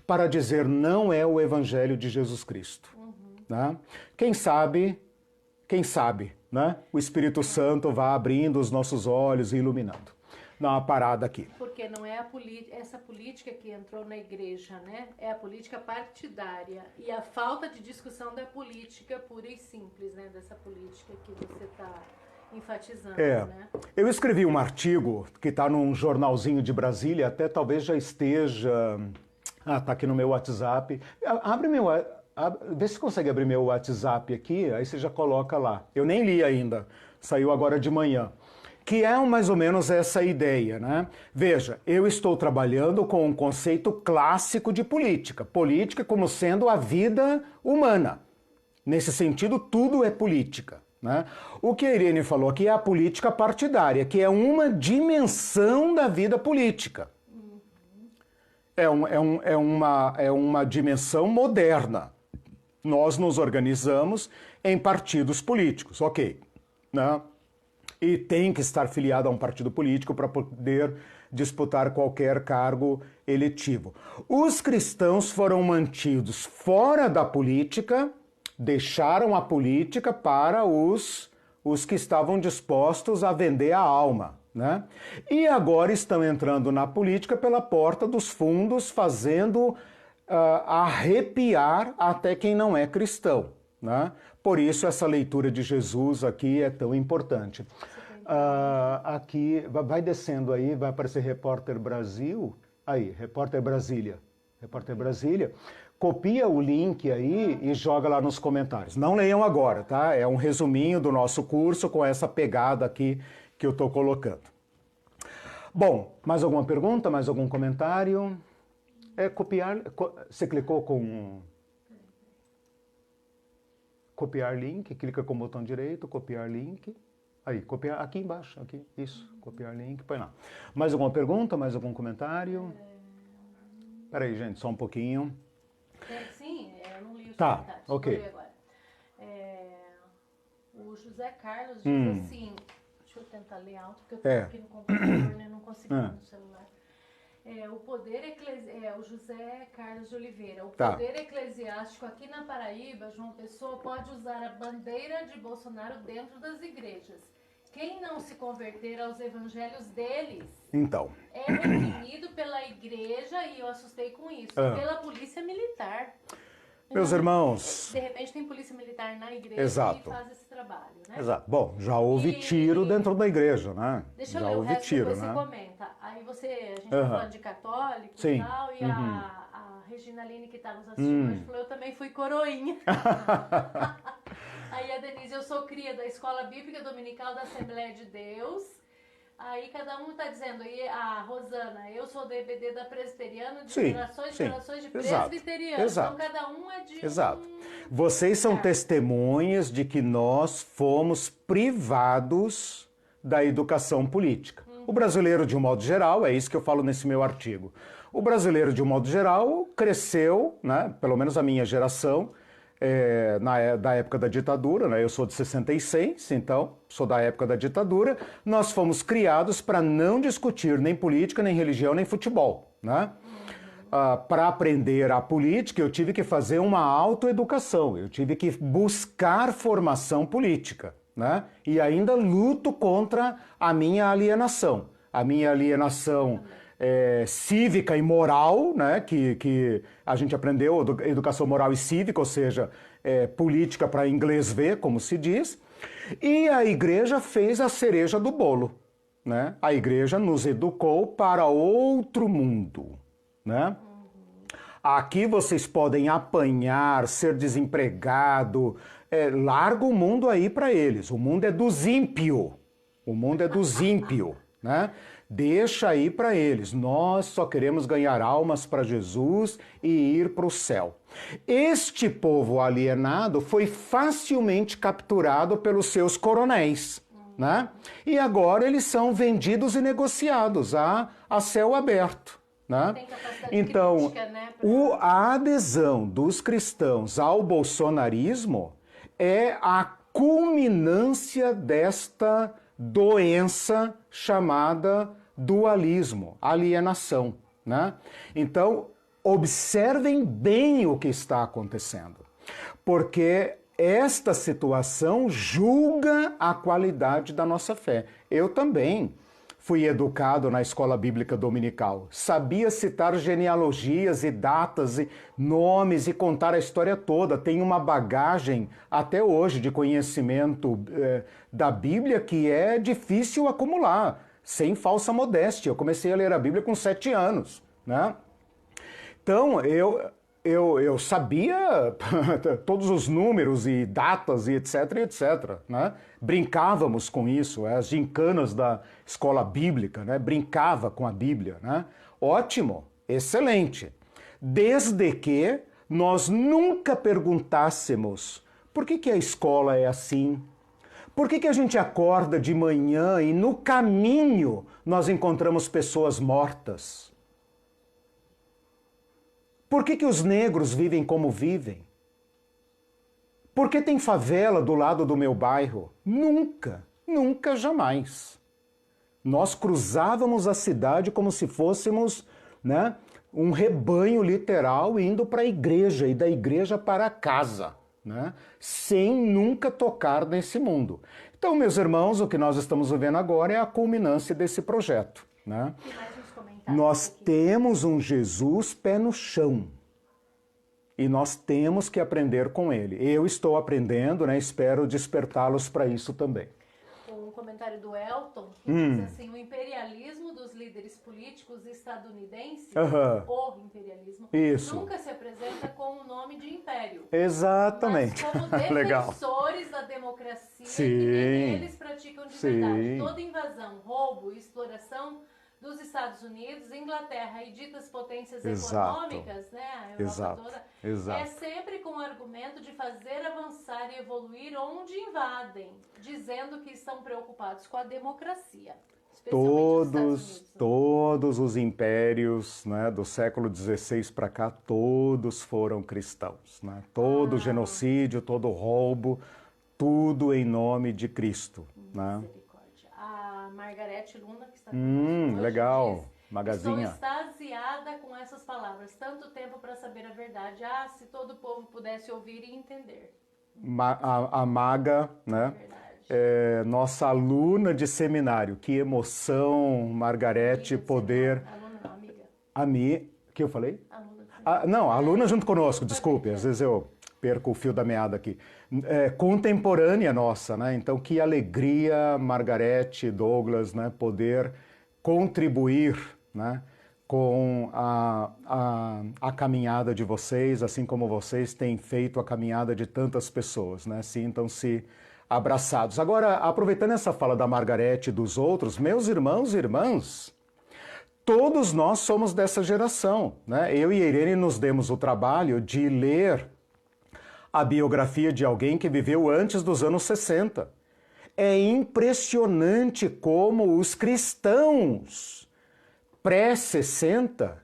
para dizer não é o Evangelho de Jesus Cristo. Né? Quem sabe, né? O Espírito Santo vai abrindo os nossos olhos e iluminando. Dá uma parada aqui. Porque não é essa política que entrou na igreja, né? É a política partidária e a falta de discussão da política pura e simples, né? Dessa política que você está enfatizando, né? Eu escrevi um artigo que está num jornalzinho de Brasília, até talvez já esteja... tá aqui no meu WhatsApp. Vê se consegue abrir meu WhatsApp aqui, aí você já coloca lá. Eu nem li ainda, saiu agora de manhã. Que é mais ou menos essa ideia, né? Veja, eu estou trabalhando com um conceito clássico de política. Política como sendo a vida humana. Nesse sentido, tudo é política, né? O que a Irene falou aqui é a política partidária, que é uma dimensão da vida política. É uma dimensão moderna. Nós nos organizamos em partidos políticos, ok, né? E tem que estar filiado a um partido político para poder disputar qualquer cargo eletivo. Os cristãos foram mantidos fora da política, deixaram a política para os que estavam dispostos a vender a alma, né? E agora estão entrando na política pela porta dos fundos, fazendo arrepiar até quem não é cristão, né? Por isso essa leitura de Jesus aqui é tão importante. Aqui, vai descendo aí, vai aparecer Repórter Brasil, aí, Repórter Brasília, Repórter Brasília, copia o link aí e joga lá nos comentários. Não leiam agora, tá? É um resuminho do nosso curso com essa pegada aqui que eu estou colocando. Bom, mais alguma pergunta, mais algum comentário? Copiar, você clicou com copiar link, clica com o botão direito, copiar link. Aí, copiar aqui embaixo, aqui, isso, copiar link, põe lá. Mais alguma pergunta, mais algum comentário? Peraí, gente, só um pouquinho. Sim, eu não li os comentários. Tá, ok. Vou ler agora. O José Carlos diz assim, deixa eu tentar ler alto, porque eu estou aqui no computador, né, não consigo ler no celular. O José Carlos de Oliveira. O poder eclesiástico aqui na Paraíba, João Pessoa, pode usar a bandeira de Bolsonaro dentro das igrejas. Quem não se converter aos evangelhos deles então é reprimido pela igreja, e eu assustei com isso, pela polícia militar. Meus irmãos... De repente tem polícia militar na igreja Exato. que faz esse trabalho, né? Exato. Bom, já houve tiro dentro da igreja, né? Deixa eu já ler o houve resto, tiro, depois né? você comenta. Aí a gente tá falando de católico Sim. e tal, e a Regina Aline, que tá nos assistindo hoje, falou, eu também fui coroinha. Aí a Denise, eu sou cria da Escola Bíblica Dominical da Assembleia de Deus. Aí cada um está dizendo, e a Rosana, eu sou do EBD da Presbiteriana, de gerações de presbiterianos. Exato. Então cada um é de Exato. Vocês são testemunhas de que nós fomos privados da educação política. O brasileiro, de um modo geral, é isso que eu falo nesse meu artigo. O brasileiro, de um modo geral, cresceu, né, pelo menos a minha geração, da época da ditadura, né? Eu sou de 66, então sou da época da ditadura. Nós fomos criados para não discutir nem política, nem religião, nem futebol, né? Para aprender a política, eu tive que fazer uma autoeducação, eu tive que buscar formação política, né? E ainda luto contra a minha alienação. A minha alienação cívica e moral, né, que a gente aprendeu, educação moral e cívica, ou seja, política para inglês ver, como se diz, e a igreja fez a cereja do bolo, né? A igreja nos educou para outro mundo, né? Aqui vocês podem apanhar, ser desempregado, larga o mundo aí para eles, o mundo é dos ímpios, o mundo é dos ímpios, né? Deixa aí para eles, nós só queremos ganhar almas para Jesus e ir para o céu. Este povo alienado foi facilmente capturado pelos seus coronéis, né? E agora eles são vendidos e negociados a céu aberto, né? Então, crítica, né, a adesão dos cristãos ao bolsonarismo é a culminância desta doença chamada dualismo, alienação, né? Então, observem bem o que está acontecendo, porque esta situação julga a qualidade da nossa fé. Eu também fui educado na escola bíblica dominical, sabia citar genealogias e datas e nomes e contar a história toda. Tenho uma bagagem até hoje de conhecimento da Bíblia que é difícil acumular. Sem falsa modéstia. Eu comecei a ler a Bíblia com 7 anos, né? Então, eu sabia todos os números e datas e etc, né? Brincávamos com isso, as gincanas da escola bíblica, né? Brincava com a Bíblia, né? Ótimo, excelente. Desde que nós nunca perguntássemos por que a escola é assim? Por que a gente acorda de manhã e no caminho nós encontramos pessoas mortas? Por que os negros vivem como vivem? Por que tem favela do lado do meu bairro? Nunca, nunca, jamais. Nós cruzávamos a cidade como se fôssemos, né, um rebanho literal indo para a igreja e da igreja para casa, né, sem nunca tocar nesse mundo. Então, meus irmãos, o que nós estamos vivendo agora é a culminância desse projeto, né? Nós temos um Jesus pé no chão e nós temos que aprender com ele. Eu estou aprendendo, né? Espero despertá-los para isso também. Um comentário do Elton, que diz assim, o imperialismo dos líderes políticos estadunidenses, o imperialismo, nunca se apresenta com o nome de império. Exatamente. Mas como defensores da democracia, que nem eles praticam de verdade. Toda invasão, roubo e exploração dos Estados Unidos, Inglaterra e ditas potências econômicas, né, a Europa toda, é sempre com o argumento de fazer avançar e evoluir onde invadem, dizendo que estão preocupados com a democracia. Todos os impérios, né, do século XVI para cá, todos foram cristãos, né? Todo genocídio, todo roubo, tudo em nome de Cristo, né? A Margarete Luna, que está hoje, legal, diz, magazinha. estou extasiada com essas palavras, tanto tempo para saber a verdade. Ah, se todo o povo pudesse ouvir e entender. A Maga, né? Nossa aluna de seminário. Que emoção, Margarete, poder... Aluna não, amiga. Que eu falei? Aluna. Não, aluna junto conosco, desculpe, às vezes eu perco o fio da meada aqui. Contemporânea nossa, né? Então, que alegria, Margarete, Douglas, né? Poder contribuir, né? Com a caminhada de vocês, assim como vocês têm feito a caminhada de tantas pessoas, né? Sintam-se abraçados. Agora, aproveitando essa fala da Margarete e dos outros, meus irmãos e irmãs, todos nós somos dessa geração, né? Eu e a Irene nos demos o trabalho de ler a biografia de alguém que viveu antes dos anos 60. É impressionante como os cristãos pré-60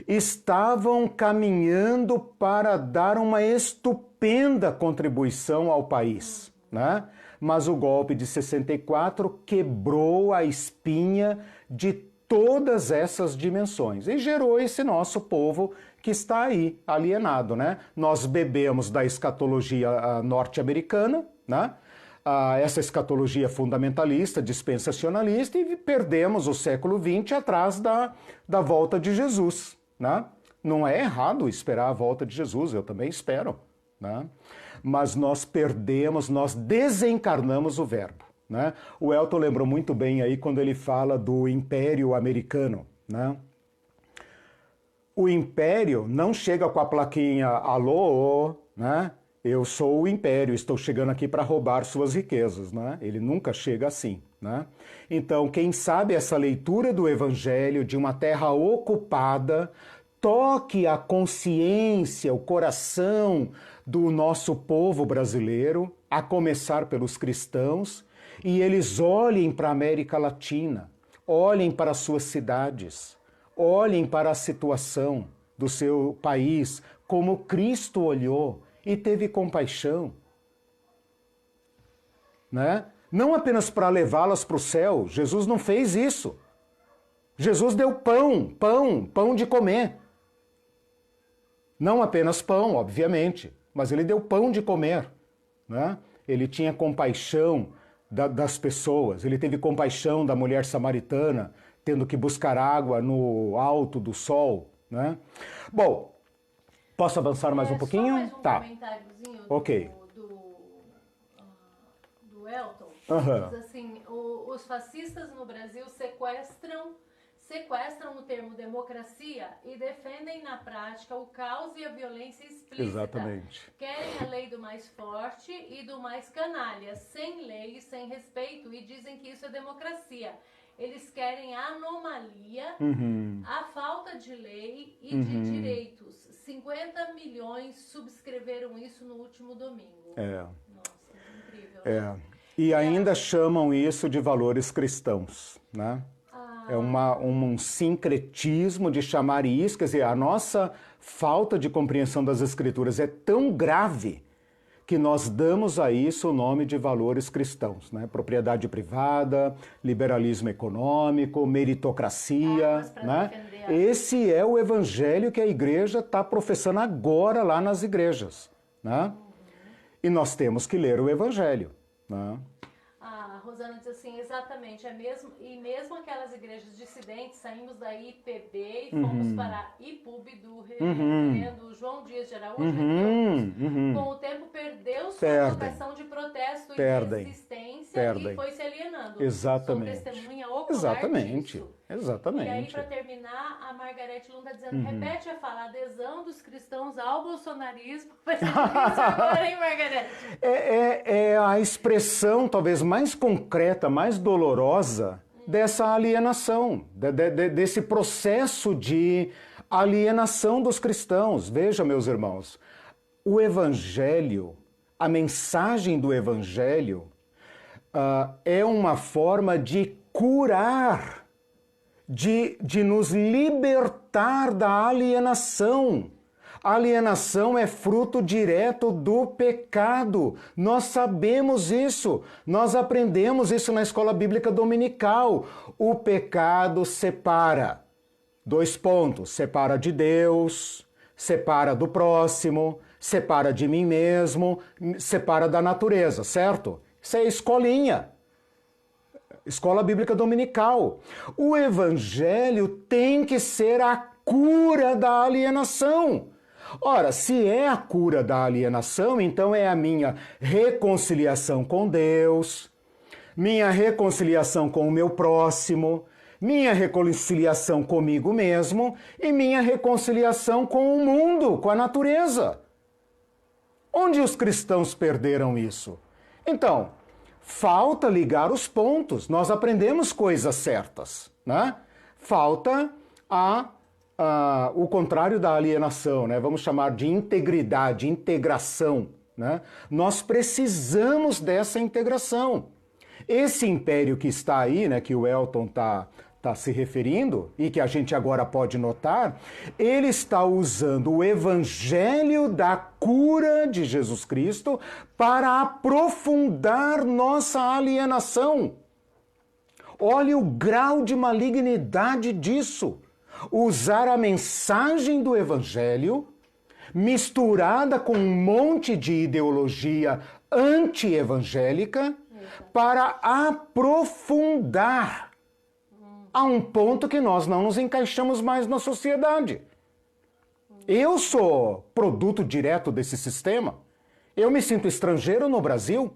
estavam caminhando para dar uma estupenda contribuição ao país, né? Mas o golpe de 64 quebrou a espinha de todas essas dimensões e gerou esse nosso povo que está aí, alienado, né? Nós bebemos da escatologia norte-americana, né? Essa escatologia fundamentalista, dispensacionalista, e perdemos o século XX atrás da volta de Jesus, né? Não é errado esperar a volta de Jesus, eu também espero, né? Mas nós perdemos, nós desencarnamos o verbo, né? O Elton lembrou muito bem aí quando ele fala do Império Americano, né? O Império não chega com a plaquinha, alô, né? Eu sou o Império, estou chegando aqui para roubar suas riquezas, né? Ele nunca chega assim, né? Então, quem sabe essa leitura do Evangelho de uma terra ocupada toque a consciência, o coração do nosso povo brasileiro, a começar pelos cristãos, e eles olhem para a América Latina, olhem para as suas cidades, olhem para a situação do seu país, como Cristo olhou e teve compaixão, né? Não apenas para levá-las para o céu, Jesus não fez isso. Jesus deu pão de comer. Não apenas pão, obviamente, mas ele deu pão de comer, né? Ele tinha compaixão das pessoas, ele teve compaixão da mulher samaritana, tendo que buscar água no alto do sol, né? Bom, posso avançar mais um pouquinho? Só mais um comentáriozinho do Elton. Diz assim, os fascistas no Brasil sequestram o termo democracia e defendem na prática o caos e a violência explícita. Exatamente. Querem a lei do mais forte e do mais canalha, sem lei e sem respeito, e dizem que isso é democracia. Eles querem a anomalia, a falta de lei e de direitos. 50 milhões subscreveram isso no último domingo. Nossa, incrível. E ainda chamam isso de valores cristãos, né? É um sincretismo de chamar isso, quer dizer, a nossa falta de compreensão das Escrituras é tão grave que nós damos a isso o nome de valores cristãos, né? Propriedade privada, liberalismo econômico, meritocracia, né? Esse é o evangelho que a igreja está professando agora lá nas igrejas, né? E nós temos que ler o evangelho, né? A Rosana diz assim, exatamente, e mesmo aquelas igrejas dissidentes, saímos da IPB e fomos para a IPUB do reverendo João Dias de Araújo, com o tempo perdeu sua vocação de protesto e resistência e foi se alienando. Exatamente. Sou testemunha ocular disso. Exatamente. E aí, para terminar, a Margarete Lund está dizendo, repete a fala, adesão dos cristãos ao bolsonarismo. Vai ser difícil agora, hein, Margarete? É a expressão talvez mais concreta, mais dolorosa dessa alienação, desse processo de alienação dos cristãos. Veja, meus irmãos, o evangelho, a mensagem do evangelho é uma forma de curar, de nos libertar da alienação. A alienação é fruto direto do pecado. Nós sabemos isso. Nós aprendemos isso na escola bíblica dominical. O pecado separa. 2 pontos. Separa de Deus, separa do próximo, separa de mim mesmo, separa da natureza, certo? Isso é escolinha. Escola bíblica dominical. O evangelho tem que ser a cura da alienação. Ora, se é a cura da alienação, então é a minha reconciliação com Deus, minha reconciliação com o meu próximo, minha reconciliação comigo mesmo e minha reconciliação com o mundo, com a natureza. Onde os cristãos perderam isso? Então, falta ligar os pontos. Nós aprendemos coisas certas, né? Falta o contrário da alienação, né? Vamos chamar de integridade, integração, né? Nós precisamos dessa integração. Esse império que está aí, né, que o Elton está se referindo e que a gente agora pode notar, ele está usando o evangelho da cura de Jesus Cristo para aprofundar nossa alienação. Olha o grau de malignidade disso. Usar a mensagem do evangelho misturada com um monte de ideologia anti-evangélica para aprofundar a um ponto que nós não nos encaixamos mais na sociedade. Eu sou produto direto desse sistema. Eu me sinto estrangeiro no Brasil.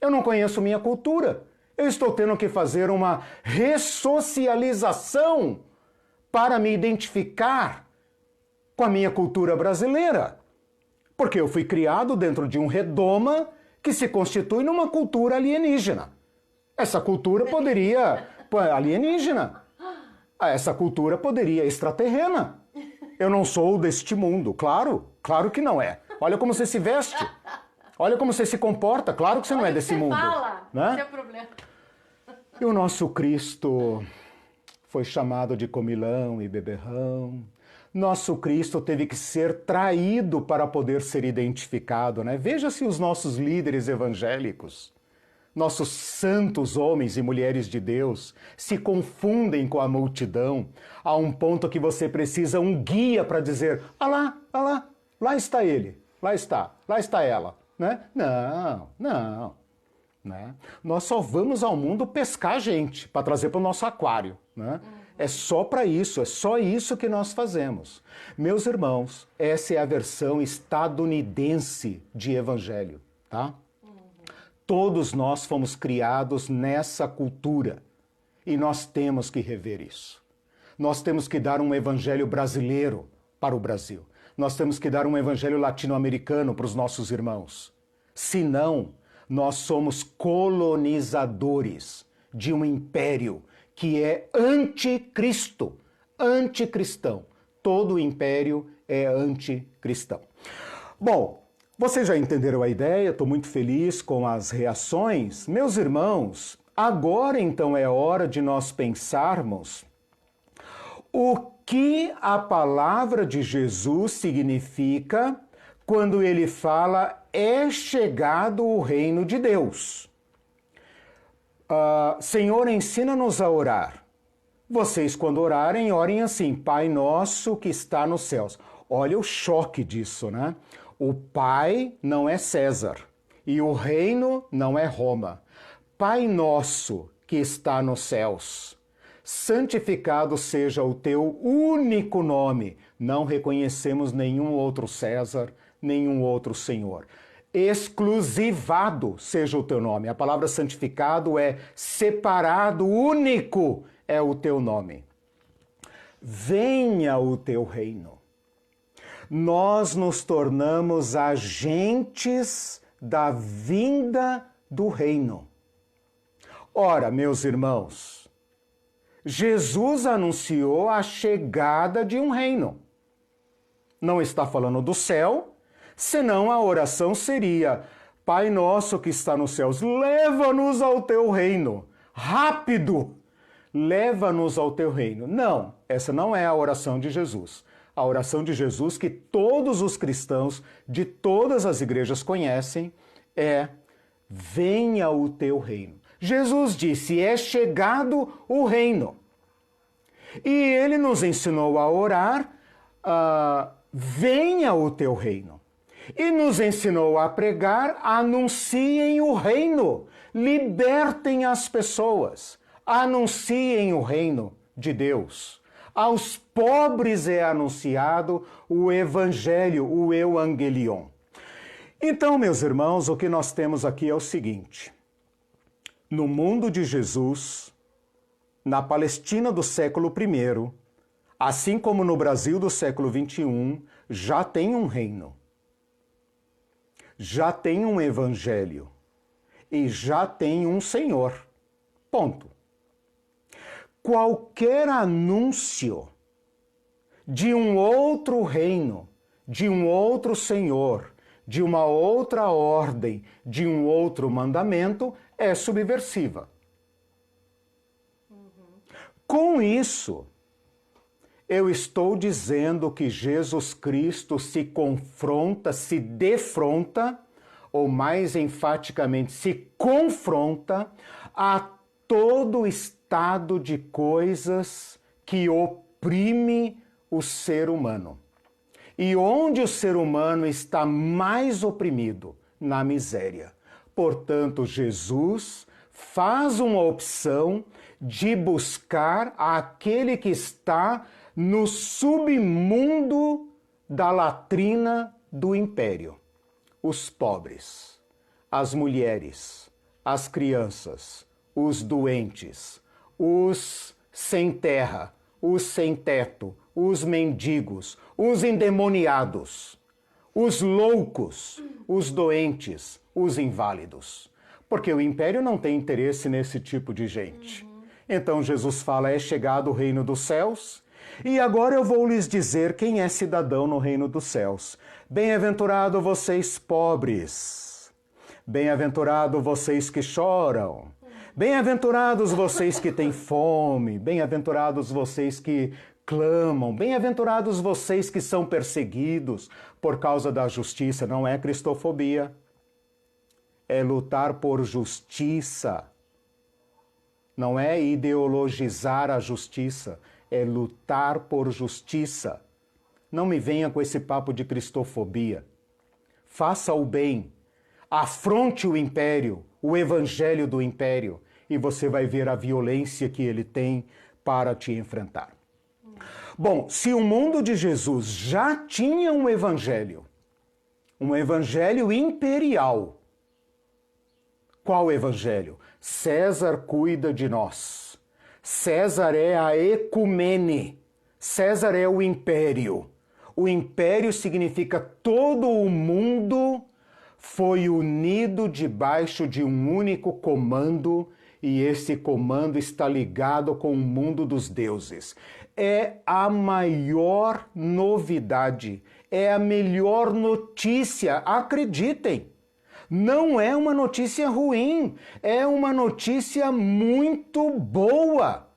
Eu não conheço minha cultura. Eu estou tendo que fazer uma ressocialização para me identificar com a minha cultura brasileira. Porque eu fui criado dentro de um redoma que se constitui numa cultura alienígena. Essa cultura poderia... alienígena. Essa cultura poderia extraterrena. Eu não sou deste mundo, claro que não é. Olha como você se veste. Olha como você se comporta, claro que você não é desse mundo. Fala, né? Esse é o problema. E o nosso Cristo foi chamado de comilão e beberrão. Nosso Cristo teve que ser traído para poder ser identificado, né? Veja se os nossos líderes evangélicos, nossos santos homens e mulheres de Deus, se confundem com a multidão a um ponto que você precisa um guia para dizer, lá está ele, lá está ela, né? Não. Né? Nós só vamos ao mundo pescar gente para trazer para o nosso aquário. Né? É só para isso, é só isso que nós fazemos. Meus irmãos, essa é a versão estadunidense de evangelho. Tá? Todos nós fomos criados nessa cultura e nós temos que rever isso. Nós temos que dar um evangelho brasileiro para o Brasil. Nós temos que dar um evangelho latino-americano para os nossos irmãos. Senão, nós somos colonizadores de um império que é anticristo, anticristão. Todo império é anticristão. Bom, vocês já entenderam a ideia, estou muito feliz com as reações. Meus irmãos, agora então é hora de nós pensarmos o que a palavra de Jesus significa quando ele fala é chegado o reino de Deus. Senhor, ensina-nos a orar. Vocês, quando orarem, orem assim: Pai nosso que está nos céus. Olha o choque disso, né? O Pai não é César e o reino não é Roma. Pai nosso que está nos céus, santificado seja o teu único nome. Não reconhecemos nenhum outro César, nenhum outro Senhor. Exclusivado seja o teu nome. A palavra santificado é separado, único é o teu nome. Venha o teu reino. Nós nos tornamos agentes da vinda do reino. Ora, meus irmãos, Jesus anunciou a chegada de um reino. Não está falando do céu, senão a oração seria: Pai nosso que está nos céus, leva-nos ao teu reino. Rápido! Leva-nos ao teu reino. Não, essa não é a oração de Jesus. A oração de Jesus, que todos os cristãos de todas as igrejas conhecem, é: venha o teu reino. Jesus disse: é chegado o reino. E ele nos ensinou a orar: venha o teu reino. E nos ensinou a pregar: anunciem o reino, libertem as pessoas, anunciem o reino de Deus. Aos pobres é anunciado o evangelho, o evangelion. Então, meus irmãos, o que nós temos aqui é o seguinte: no mundo de Jesus, na Palestina do século I, assim como no Brasil do século XXI, já tem um reino, já tem um evangelho e já tem um Senhor. Ponto. Qualquer anúncio de um outro reino, de um outro Senhor, de uma outra ordem, de um outro mandamento, é subversiva. Com isso, eu estou dizendo que Jesus Cristo se confronta, se defronta, ou mais enfaticamente, se confronta a todo estado de coisas que oprime o ser humano. E onde o ser humano está mais oprimido? Na miséria. Portanto, Jesus faz uma opção de buscar aquele que está no submundo da latrina do império. Os pobres, as mulheres, as crianças, os doentes, os sem terra, os sem teto, os mendigos, os endemoniados, os loucos, os doentes, os inválidos. Porque o império não tem interesse nesse tipo de gente. Então Jesus fala: é chegado o reino dos céus. E agora eu vou lhes dizer quem é cidadão no reino dos céus. Bem-aventurado vocês pobres. Bem-aventurado vocês que choram. Bem-aventurados vocês que têm fome. Bem-aventurados vocês que clamam. Bem-aventurados vocês que são perseguidos por causa da justiça. Não é cristofobia. É lutar por justiça. Não é ideologizar a justiça, é lutar por justiça. Não me venha com esse papo de cristofobia. Faça o bem, afronte o império, o evangelho do império, e você vai ver a violência que ele tem para te enfrentar. Bom, se o mundo de Jesus já tinha um evangelho imperial, qual evangelho? César cuida de nós. César é a ecumene. César é o império. O império significa todo o mundo foi unido debaixo de um único comando, e esse comando está ligado com o mundo dos deuses. É a maior novidade, é a melhor notícia, acreditem. Não é uma notícia ruim, é uma notícia muito boa.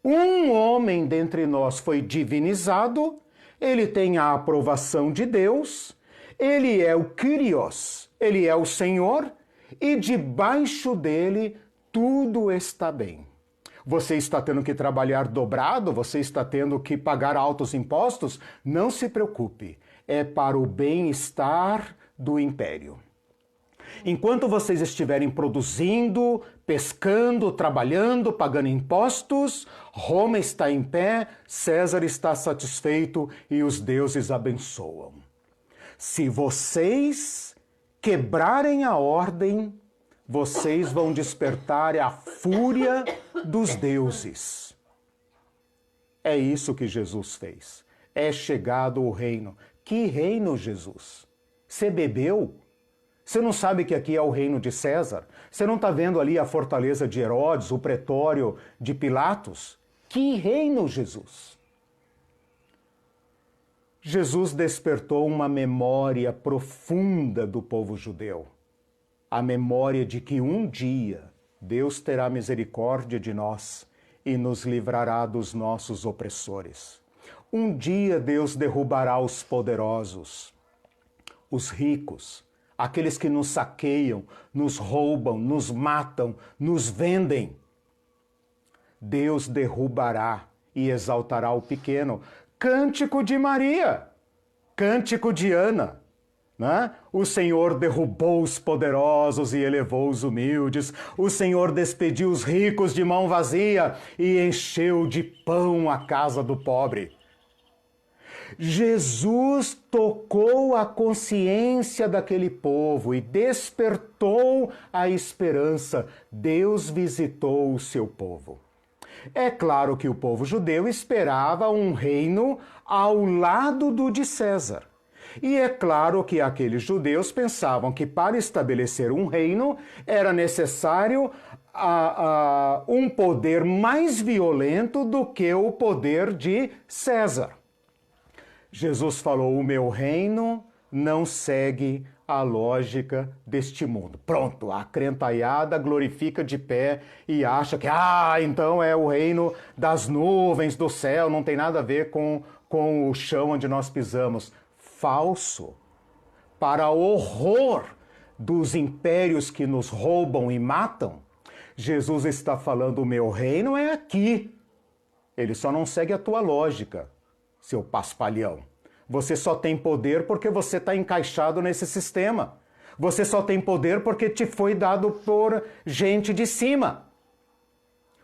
Um homem dentre nós foi divinizado, ele tem a aprovação de Deus, Ele é o Kyrios, ele é o Senhor, e debaixo dele tudo está bem. Você está tendo que trabalhar dobrado? Você está tendo que pagar altos impostos? Não se preocupe, é para o bem-estar do império. Enquanto vocês estiverem produzindo, pescando, trabalhando, pagando impostos, Roma está em pé, César está satisfeito e os deuses abençoam. Se vocês quebrarem a ordem, vocês vão despertar a fúria dos deuses. É isso que Jesus fez. É chegado o reino. Que reino, Jesus? Você bebeu? Você não sabe que aqui é o reino de César? Você não está vendo ali a fortaleza de Herodes, o pretório de Pilatos? Que reino, Jesus? Jesus despertou uma memória profunda do povo judeu. A memória de que um dia Deus terá misericórdia de nós e nos livrará dos nossos opressores. Um dia Deus derrubará os poderosos, os ricos, aqueles que nos saqueiam, nos roubam, nos matam, nos vendem. Deus derrubará e exaltará o pequeno. Cântico de Maria, cântico de Ana. Né? O Senhor derrubou os poderosos e elevou os humildes. O Senhor despediu os ricos de mão vazia e encheu de pão a casa do pobre. Jesus tocou a consciência daquele povo e despertou a esperança. Deus visitou o seu povo. É claro que o povo judeu esperava um reino ao lado do de César. E é claro que aqueles judeus pensavam que para estabelecer um reino era necessário um poder mais violento do que o poder de César. Jesus falou: o meu reino não segue a lógica deste mundo. Pronto, a crentaiada glorifica de pé e acha que, então é o reino das nuvens, do céu, não tem nada a ver com o chão onde nós pisamos. Falso. Para horror dos impérios que nos roubam e matam, Jesus está falando: o meu reino é aqui. Ele só não segue a tua lógica, seu paspalhão. Você só tem poder porque você está encaixado nesse sistema. Você só tem poder porque te foi dado por gente de cima.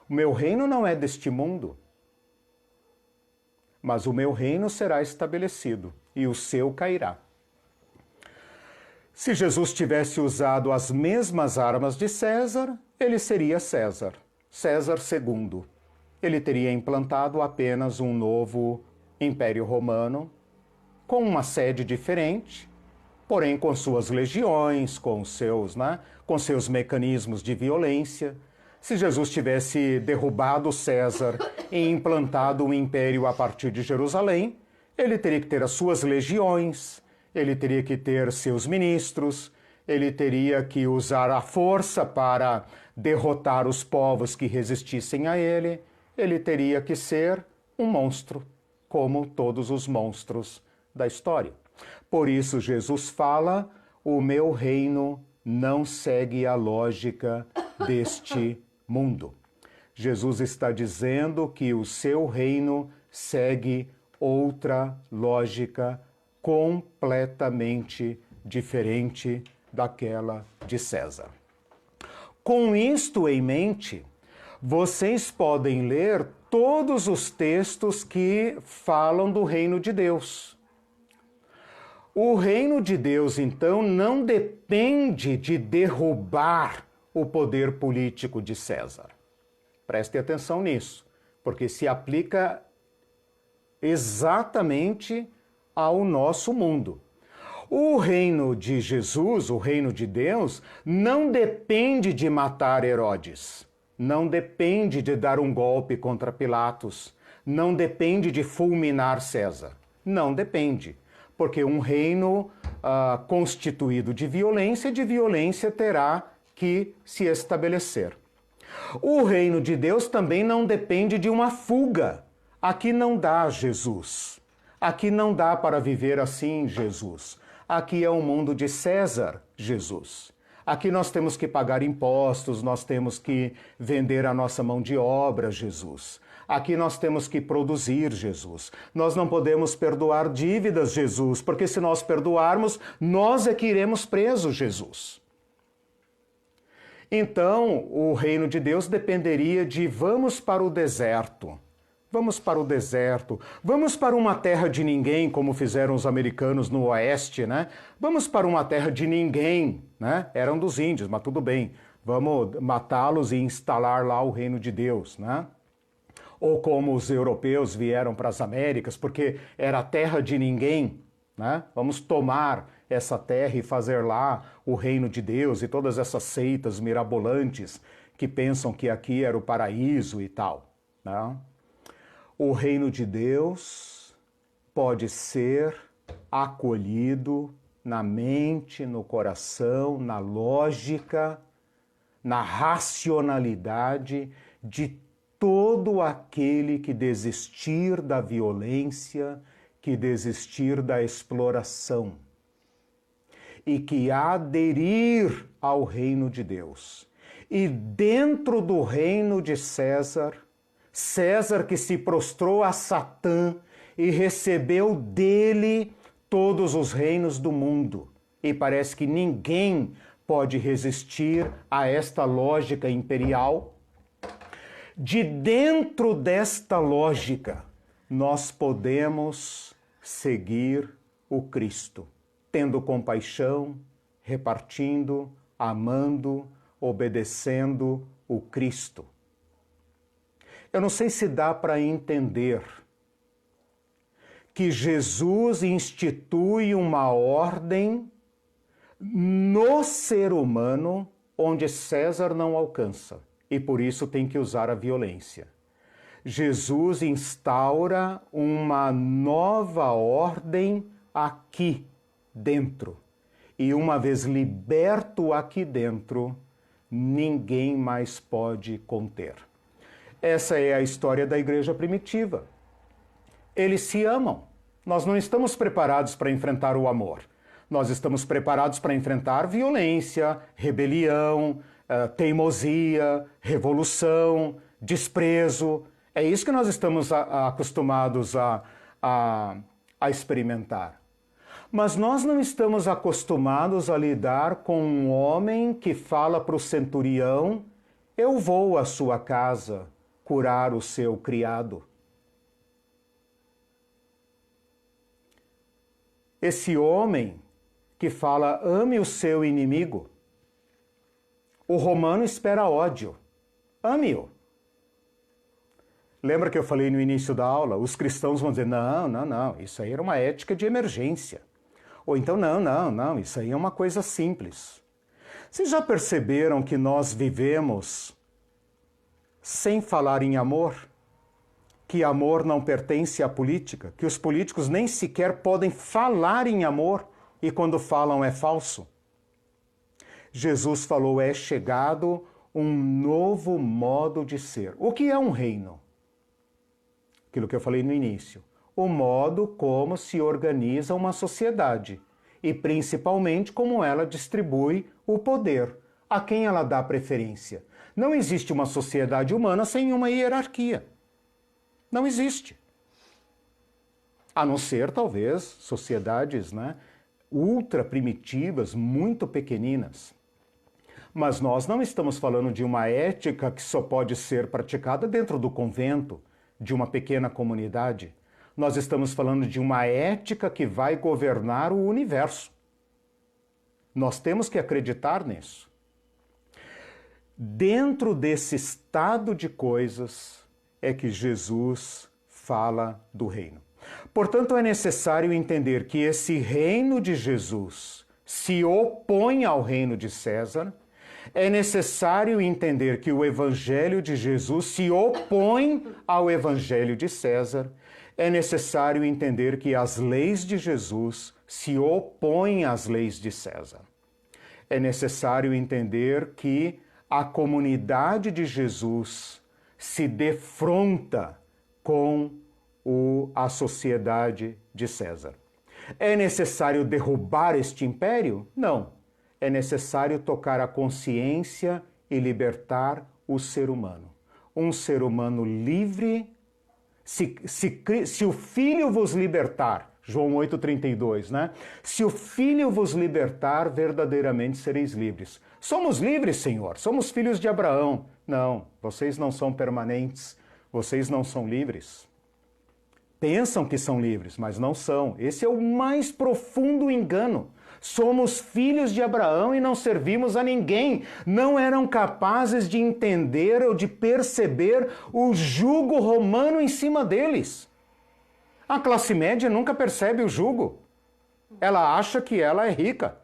O meu reino não é deste mundo, mas o meu reino será estabelecido e o seu cairá. Se Jesus tivesse usado as mesmas armas de César, ele seria César, César II. Ele teria implantado apenas um novo Império Romano, com uma sede diferente, porém com suas legiões, com seus mecanismos de violência. Se Jesus tivesse derrubado César e implantado um império a partir de Jerusalém, ele teria que ter as suas legiões, ele teria que ter seus ministros, ele teria que usar a força para derrotar os povos que resistissem a ele, ele teria que ser um monstro, como todos os monstros da história. Por isso Jesus fala: o meu reino não segue a lógica deste mundo. Jesus está dizendo que o seu reino segue outra lógica completamente diferente daquela de César. Com isto em mente, vocês podem ler todos os textos que falam do reino de Deus. O reino de Deus, então, não depende de derrubar o poder político de César. Preste atenção nisso, porque se aplica exatamente ao nosso mundo. O reino de Jesus, o reino de Deus, não depende de matar Herodes, não depende de dar um golpe contra Pilatos, não depende de fulminar César. Não depende. Porque um reino constituído de violência terá que se estabelecer. O reino de Deus também não depende de uma fuga. Aqui não dá, Jesus. Aqui não dá para viver assim, Jesus. Aqui é o mundo de César, Jesus. Aqui nós temos que pagar impostos, nós temos que vender a nossa mão de obra, Jesus. Aqui nós temos que produzir, Jesus. Nós não podemos perdoar dívidas, Jesus, porque se nós perdoarmos, nós é que iremos presos, Jesus. Então, o reino de Deus dependeria de vamos para o deserto. Vamos para o deserto, vamos para uma terra de ninguém, como fizeram os americanos no oeste, né? Vamos para uma terra de ninguém, né? Eram dos índios, mas tudo bem. Vamos matá-los e instalar lá o reino de Deus, né? Ou como os europeus vieram para as Américas, porque era a terra de ninguém, né? Vamos tomar essa terra e fazer lá o reino de Deus e todas essas seitas mirabolantes que pensam que aqui era o paraíso e tal, né? O reino de Deus pode ser acolhido na mente, no coração, na lógica, na racionalidade de todo aquele que desistir da violência, que desistir da exploração e que aderir ao reino de Deus. E dentro do reino de César, César que se prostrou a Satã e recebeu dele todos os reinos do mundo. E parece que ninguém pode resistir a esta lógica imperial. De dentro desta lógica, nós podemos seguir o Cristo, tendo compaixão, repartindo, amando, obedecendo o Cristo. Eu não sei se dá para entender que Jesus institui uma ordem no ser humano onde César não alcança e por isso tem que usar a violência. Jesus instaura uma nova ordem aqui dentro e uma vez liberto aqui dentro, ninguém mais pode conter. Essa é a história da igreja primitiva. Eles se amam. Nós não estamos preparados para enfrentar o amor. Nós estamos preparados para enfrentar violência, rebelião, teimosia, revolução, desprezo. É isso que nós estamos acostumados a experimentar. Mas nós não estamos acostumados a lidar com um homem que fala para o centurião: eu vou à sua casa curar o seu criado. Esse homem que fala, ame o seu inimigo. O romano espera ódio. Ame-o. Lembra que eu falei no início da aula? Os cristãos vão dizer, não, isso aí era uma ética de emergência. Ou então, não, isso aí é uma coisa simples. Vocês já perceberam que nós vivemos sem falar em amor? Que amor não pertence à política? Que os políticos nem sequer podem falar em amor e quando falam é falso? Jesus falou, é chegado um novo modo de ser. O que é um reino? Aquilo que eu falei no início. O modo como se organiza uma sociedade e principalmente como ela distribui o poder, a quem ela dá preferência. Não existe uma sociedade humana sem uma hierarquia. Não existe. A não ser, talvez, sociedades, ultra primitivas, muito pequeninas. Mas nós não estamos falando de uma ética que só pode ser praticada dentro do convento, de uma pequena comunidade. Nós estamos falando de uma ética que vai governar o universo. Nós temos que acreditar nisso. Dentro desse estado de coisas é que Jesus fala do reino. Portanto, é necessário entender que esse reino de Jesus se opõe ao reino de César. É necessário entender que o evangelho de Jesus se opõe ao evangelho de César. É necessário entender que as leis de Jesus se opõem às leis de César. É necessário entender que a comunidade de Jesus se defronta com a sociedade de César. É necessário derrubar este império? Não. É necessário tocar a consciência e libertar o ser humano. Um ser humano livre, se o Filho vos libertar, João 8,32, né? Se o Filho vos libertar, verdadeiramente sereis livres. Somos livres, Senhor, somos filhos de Abraão. Não, vocês não são permanentes, vocês não são livres. Pensam que são livres, mas não são. Esse é o mais profundo engano. Somos filhos de Abraão e não servimos a ninguém. Não eram capazes de entender ou de perceber o jugo romano em cima deles. A classe média nunca percebe o jugo. Ela acha que ela é rica.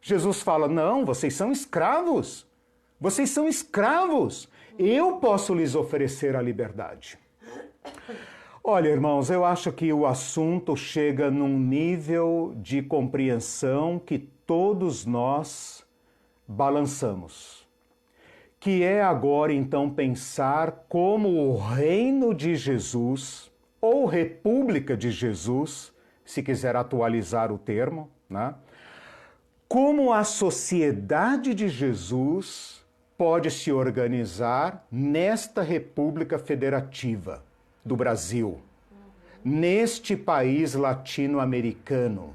Jesus fala, não, vocês são escravos. Vocês são escravos. Eu posso lhes oferecer a liberdade. Olha, irmãos, eu acho que o assunto chega num nível de compreensão que todos nós balançamos. Que é agora, então, pensar como o reino de Jesus, ou República de Jesus, se quiser atualizar o termo, né? Como a sociedade de Jesus pode se organizar nesta República Federativa do Brasil, neste país latino-americano,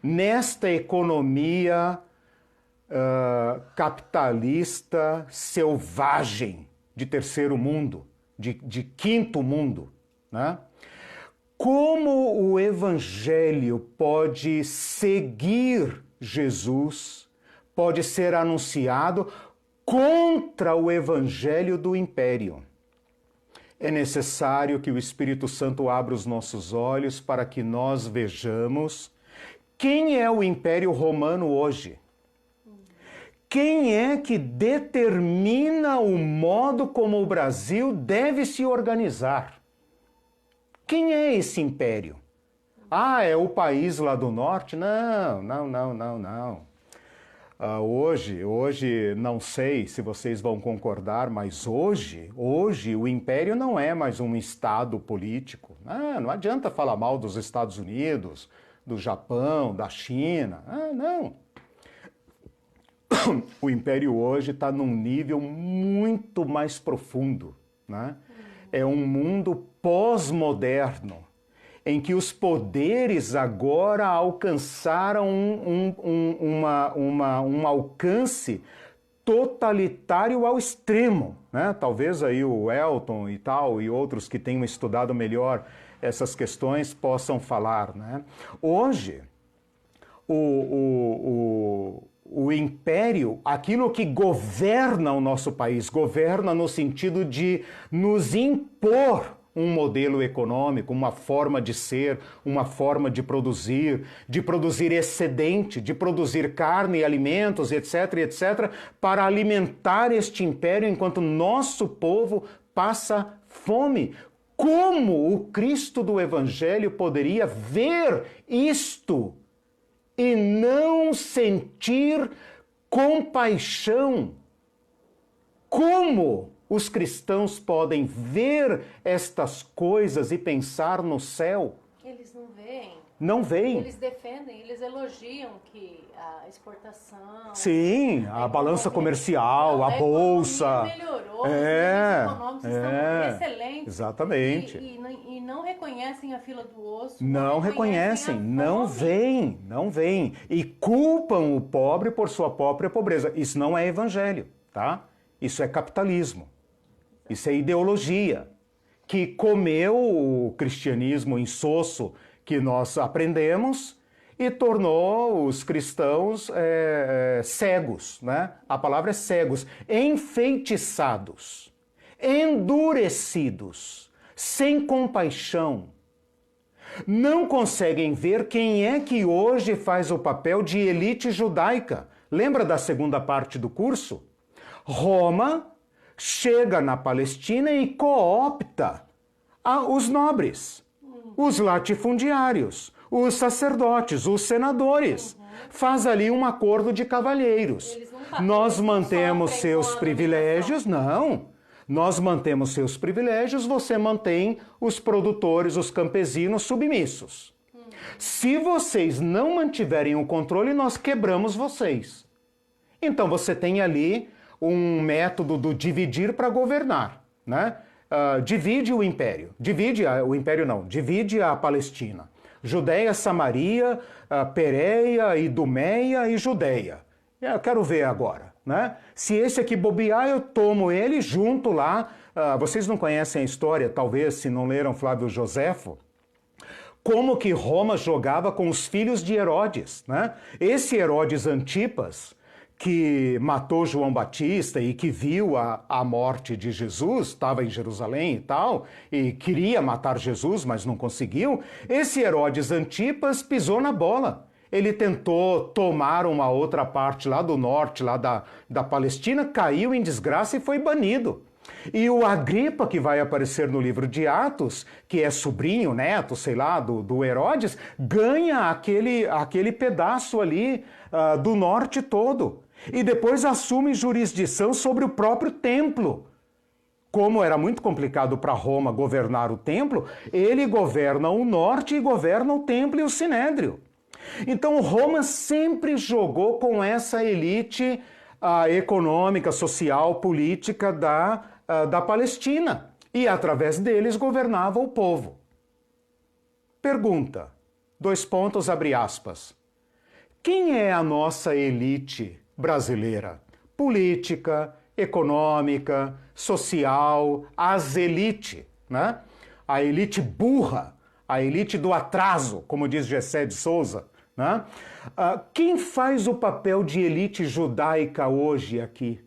nesta economia capitalista selvagem de terceiro mundo, de quinto mundo, né? Como o Evangelho pode seguir Jesus, pode ser anunciado contra o Evangelho do Império? É necessário que o Espírito Santo abra os nossos olhos para que nós vejamos quem é o Império Romano hoje. Quem é que determina o modo como o Brasil deve se organizar? Quem é esse império? Ah, é o país lá do norte? Não. Hoje, não sei se vocês vão concordar, mas hoje o império não é mais um estado político. Não adianta falar mal dos Estados Unidos, do Japão, da China. Não. O império hoje está num nível muito mais profundo, né? É um mundo pós-moderno, em que os poderes agora alcançaram um alcance totalitário ao extremo, né? Talvez aí o Elton e tal, e outros que tenham estudado melhor essas questões possam falar, né? Hoje, o império, aquilo que governa o nosso país, governa no sentido de nos impor um modelo econômico, uma forma de ser, uma forma de produzir excedente, de produzir carne e alimentos, etc., para alimentar este império enquanto nosso povo passa fome. Como o Cristo do Evangelho poderia ver isto e não sentir compaixão? Como os cristãos podem ver estas coisas e pensar no céu? Eles não veem. Não veem. Eles defendem, eles elogiam que a exportação... Sim, a balança comercial, a bolsa... melhorou, os níveis econômicos estão excelentes. Exatamente. E não reconhecem a fila do osso. Não reconhecem, não veem. E culpam o pobre por sua própria pobreza. Isso não é evangelho, tá? Isso é capitalismo. Isso é ideologia que comeu o cristianismo insosso que nós aprendemos e tornou os cristãos cegos, né? A palavra é cegos, enfeitiçados, endurecidos, sem compaixão. Não conseguem ver quem é que hoje faz o papel de elite judaica. Lembra da segunda parte do curso? Roma chega na Palestina e coopta os nobres, os latifundiários, os sacerdotes, os senadores. Faz ali um acordo de cavalheiros. Nós mantemos seus privilégios? Não. Nós mantemos seus privilégios, você mantém os produtores, os campesinos submissos. Se vocês não mantiverem o controle, nós quebramos vocês. Então você tem ali um método do dividir para governar, né? Divide o império. Divide a Palestina. Judéia, Samaria, Pérea, Idumeia e Judeia. Eu quero ver agora, né? Se esse aqui bobear, eu tomo ele junto lá. Vocês não conhecem a história, talvez, se não leram Flávio Joséfo, como que Roma jogava com os filhos de Herodes, né? Esse Herodes Antipas, que matou João Batista e que viu a morte de Jesus, estava em Jerusalém e tal, e queria matar Jesus, mas não conseguiu, esse Herodes Antipas pisou na bola. Ele tentou tomar uma outra parte lá do norte, lá da Palestina, caiu em desgraça e foi banido. E o Agripa, que vai aparecer no livro de Atos, que é sobrinho, neto, sei lá, do Herodes, ganha aquele pedaço ali do norte todo. E depois assume jurisdição sobre o próprio templo. Como era muito complicado para Roma governar o templo, ele governa o norte e governa o templo e o sinédrio. Então Roma sempre jogou com essa elite econômica, social, política da Palestina. E através deles governava o povo. Pergunta, abre aspas. Quem é a nossa elite brasileira? Política, econômica, social, as elite, né? A elite burra, a elite do atraso, como diz Gessé de Souza, né? Quem faz o papel de elite judaica hoje aqui?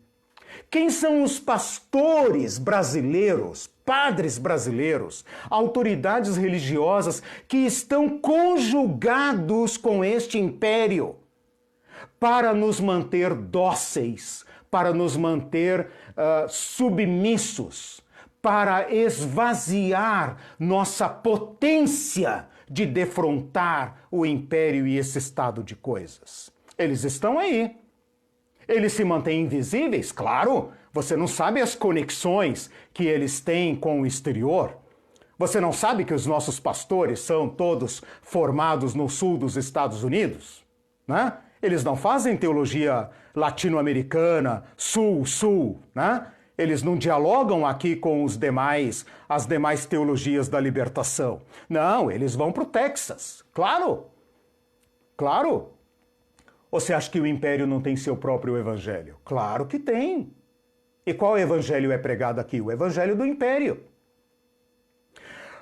Quem são os pastores brasileiros, padres brasileiros, autoridades religiosas que estão conjugados com este império para nos manter dóceis, para nos manter submissos, para esvaziar nossa potência de defrontar o império e esse estado de coisas? Eles estão aí. Eles se mantêm invisíveis? Claro, você não sabe as conexões que eles têm com o exterior. Você não sabe que os nossos pastores são todos formados no sul dos Estados Unidos, né? Eles não fazem teologia latino-americana, sul-sul, né? Eles não dialogam aqui com as demais teologias da libertação. Não, eles vão para o Texas. Claro, claro. Ou você acha que o império não tem seu próprio evangelho? Claro que tem. E qual evangelho é pregado aqui? O evangelho do império.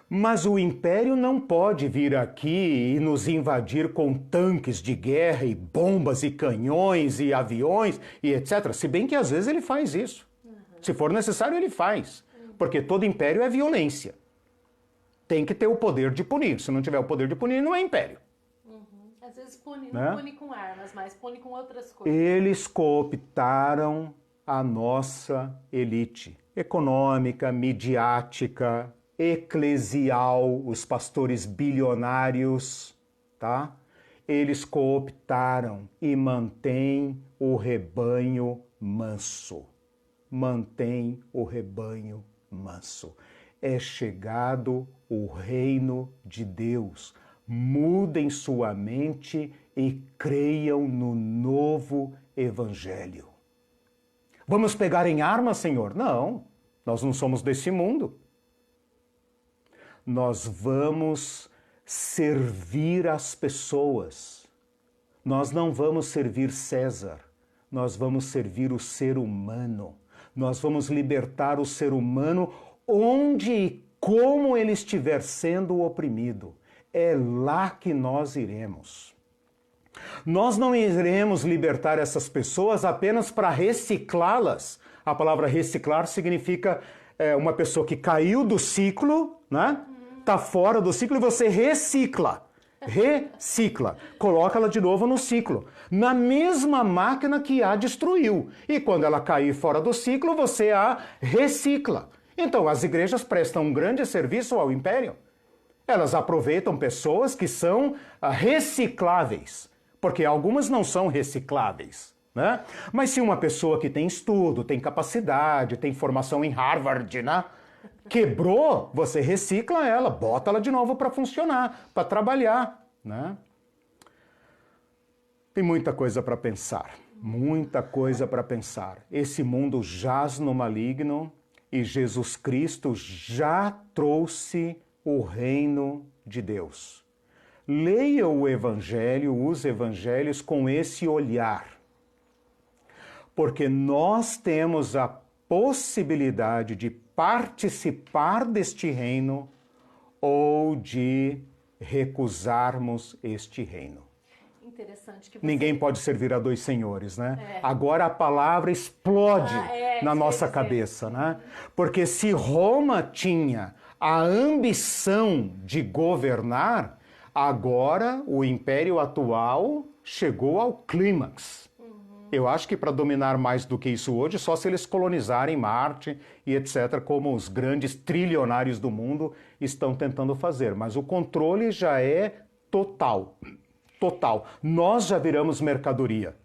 Mas o império não pode vir aqui e nos invadir com tanques de guerra e bombas e canhões e aviões e etc. Se bem que às vezes ele faz isso. Se for necessário, ele faz. Porque todo império é violência. Tem que ter o poder de punir. Se não tiver o poder de punir, não é império. Às vezes pune, não pune com armas, mas pune com outras coisas. Eles cooptaram a nossa elite econômica, midiática, eclesial, os pastores bilionários, tá? Eles cooptaram e mantêm o rebanho manso. Mantém o rebanho manso. É chegado o reino de Deus. Mudem sua mente e creiam no novo evangelho. Vamos pegar em armas, Senhor? Não, nós não somos desse mundo. Nós vamos servir as pessoas. Nós não vamos servir César, nós vamos servir o ser humano. Nós vamos libertar o ser humano onde e como ele estiver sendo oprimido. É lá que nós iremos. Nós não iremos libertar essas pessoas apenas para reciclá-las. A palavra reciclar significa uma pessoa que caiu do ciclo, né? Está fora do ciclo e você recicla. Recicla. Coloca ela de novo no ciclo. Na mesma máquina que a destruiu. E quando ela cair fora do ciclo, você a recicla. Então, as igrejas prestam um grande serviço ao império. Elas aproveitam pessoas que são recicláveis, porque algumas não são recicláveis, né? Mas se uma pessoa que tem estudo, tem capacidade, tem formação em Harvard, né? Quebrou, você recicla ela, bota ela de novo para funcionar, para trabalhar, né? Tem muita coisa para pensar, muita coisa para pensar. Esse mundo jaz no maligno e Jesus Cristo já trouxe o reino de Deus. Leia o Evangelho, os Evangelhos com esse olhar, porque nós temos a possibilidade de participar deste reino ou de recusarmos este reino. Interessante que você... Ninguém pode servir a dois senhores, né? Agora a palavra explode na nossa cabeça, né? Porque se Roma tinha a ambição de governar, agora o império atual chegou ao clímax. Eu acho que para dominar mais do que isso hoje, só se eles colonizarem Marte e etc., como os grandes trilionários do mundo estão tentando fazer. Mas o controle já é total. Total. Nós já viramos mercadoria.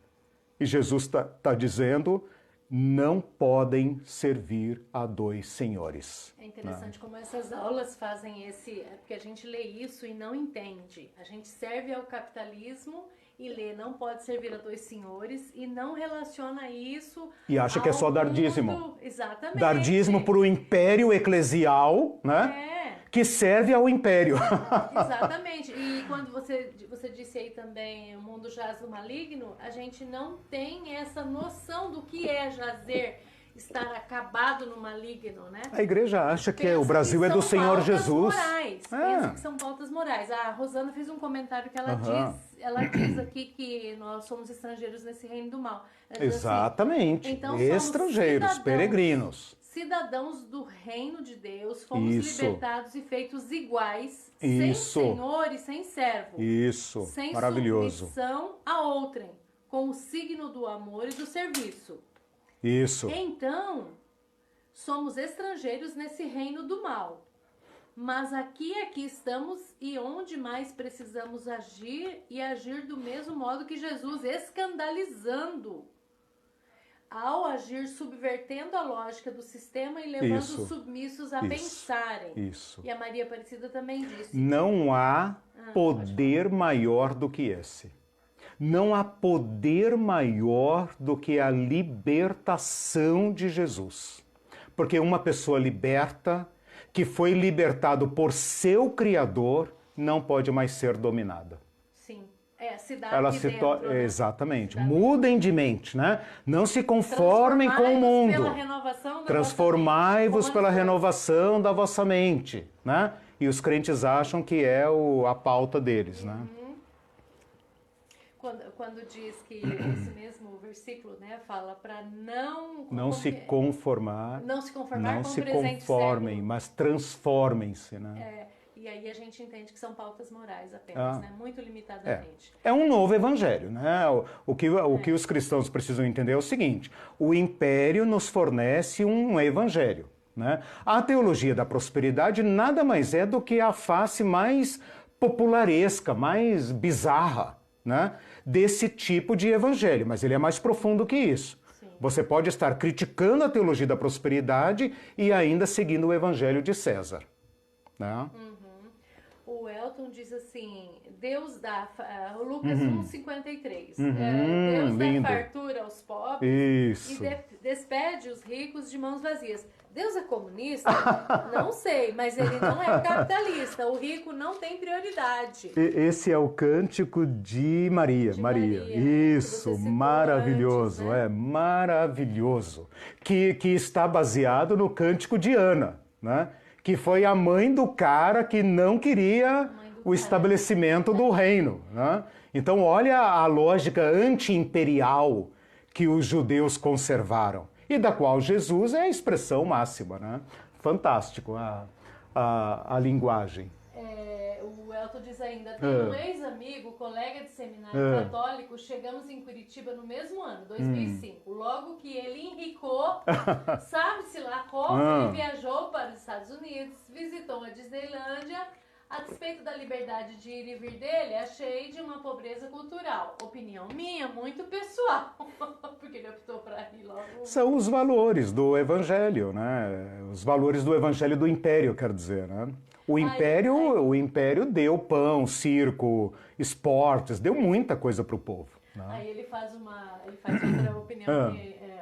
E Jesus está dizendo, não podem servir a dois senhores. É interessante como essas aulas fazem porque a gente lê isso e não entende. A gente serve ao capitalismo e lê não pode servir a dois senhores e não relaciona isso e acha que é só dar dízimo. Exatamente. Dar dízimo para o império eclesial, né? Que serve ao império. Exatamente. E quando você disse aí também o mundo jaz no maligno, a gente não tem essa noção do que é jazer, estar acabado no maligno, né? A igreja acha que o Brasil é do Senhor Jesus. Pensa que são pautas morais. A Rosana fez um comentário que ela diz aqui que nós somos estrangeiros nesse reino do mal. Exatamente. Assim, então, estrangeiros, peregrinos. Cidadãos do reino de Deus, fomos libertados e feitos iguais, sem senhor e sem servo. Isso, sem maravilhoso. submissão a outrem, com o signo do amor e do serviço. Isso. Então, somos estrangeiros nesse reino do mal. Mas aqui estamos e onde mais precisamos agir e agir do mesmo modo que Jesus, escandalizando. Ao agir, subvertendo a lógica do sistema e levando os submissos a pensarem. Isso. E a Maria Aparecida também disse. Não há poder maior do que esse. Não há poder maior do que a libertação de Jesus. Porque uma pessoa liberta, que foi libertado por seu Criador, não pode mais ser dominada. Sim. Ela se torna, né? Exatamente. Mudem de mente, né? Não se conformem com o mundo. Transformai-vos pela renovação da vossa mente, né? E os crentes acham que é a pauta deles, né? Quando diz que esse mesmo versículo, né, fala para não se conformar, não se conformar não com se o presente conformem, século. Mas transformem-se, né? E aí a gente entende que são pautas morais apenas, né? Muito limitadamente. É um novo evangelho, né? O que os cristãos precisam entender é o seguinte: o império nos fornece um evangelho, né? A teologia da prosperidade nada mais é do que a face mais popularesca, mais bizarra, né, desse tipo de evangelho, mas ele é mais profundo que isso. Sim. Você pode estar criticando a teologia da prosperidade e ainda seguindo o evangelho de César, né? O Elton diz assim, Deus dá, Lucas 1,53, Deus lindo. dá fartura aos pobres e despede os ricos de mãos vazias. Deus é comunista? Não sei, mas ele não é capitalista. O rico não tem prioridade. Esse é o cântico de Maria. Isso, maravilhoso, antes, né? Maravilhoso. Que está baseado no cântico de Ana, né? Que foi a mãe do cara que não queria o estabelecimento do reino, né? Então, olha a lógica anti-imperial que os judeus conservaram. E da qual Jesus é a expressão máxima, né? Fantástico a linguagem. O Elton diz ainda, tem um ex-amigo, colega de seminário católico, chegamos em Curitiba no mesmo ano, 2005. Logo que ele enricou, sabe-se lá como, ele viajou para os Estados Unidos, visitou a Disneylândia, A despeito da liberdade de ir e vir dele, achei de uma pobreza cultural. Opinião minha, muito pessoal. Porque ele optou para ir logo. São os valores do Evangelho, né? Os valores do Evangelho do Império, quero dizer, né? O Império deu pão, circo, esportes, deu muita coisa para o povo. Né? Aí ele faz outra opinião,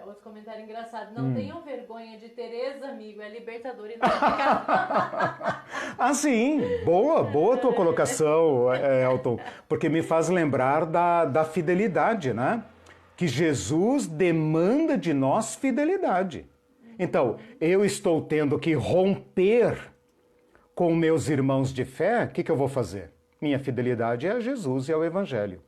outro comentário engraçado. Não tenham vergonha de ter ex-amigo, é libertador e não fica... Ah, sim, boa tua colocação, Elton, porque me faz lembrar da fidelidade, né? Que Jesus demanda de nós fidelidade. Então, eu estou tendo que romper com meus irmãos de fé, o que eu vou fazer? Minha fidelidade é a Jesus e ao Evangelho.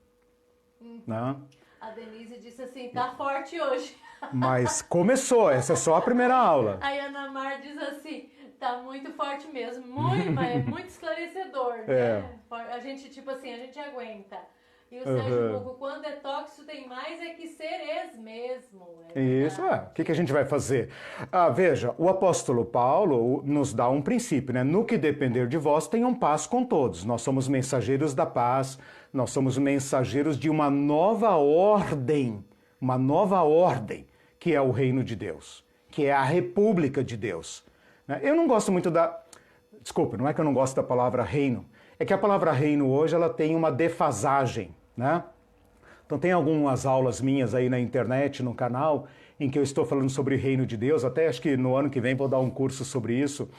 Né? A Denise disse assim, tá forte hoje. Mas começou, essa é só a primeira aula. Aí a Ana Mar diz assim, tá muito forte mesmo, mas é muito esclarecedor, né? A gente, tipo assim, a gente aguenta. E o Sérgio Hugo, quando é tóxico, tem mais é que ser ex mesmo. Isso, o que a gente vai fazer? Veja, o apóstolo Paulo nos dá um princípio, né? No que depender de vós, tenham paz com todos. Nós somos mensageiros da paz, nós somos mensageiros de uma nova ordem, que é o reino de Deus, que é a república de Deus. Eu não gosto muito Desculpa, não é que eu não gosto da palavra reino, é que a palavra reino hoje ela tem uma defasagem, né? Então tem algumas aulas minhas aí na internet, no canal, em que eu estou falando sobre reino de Deus, até acho que no ano que vem vou dar um curso sobre isso.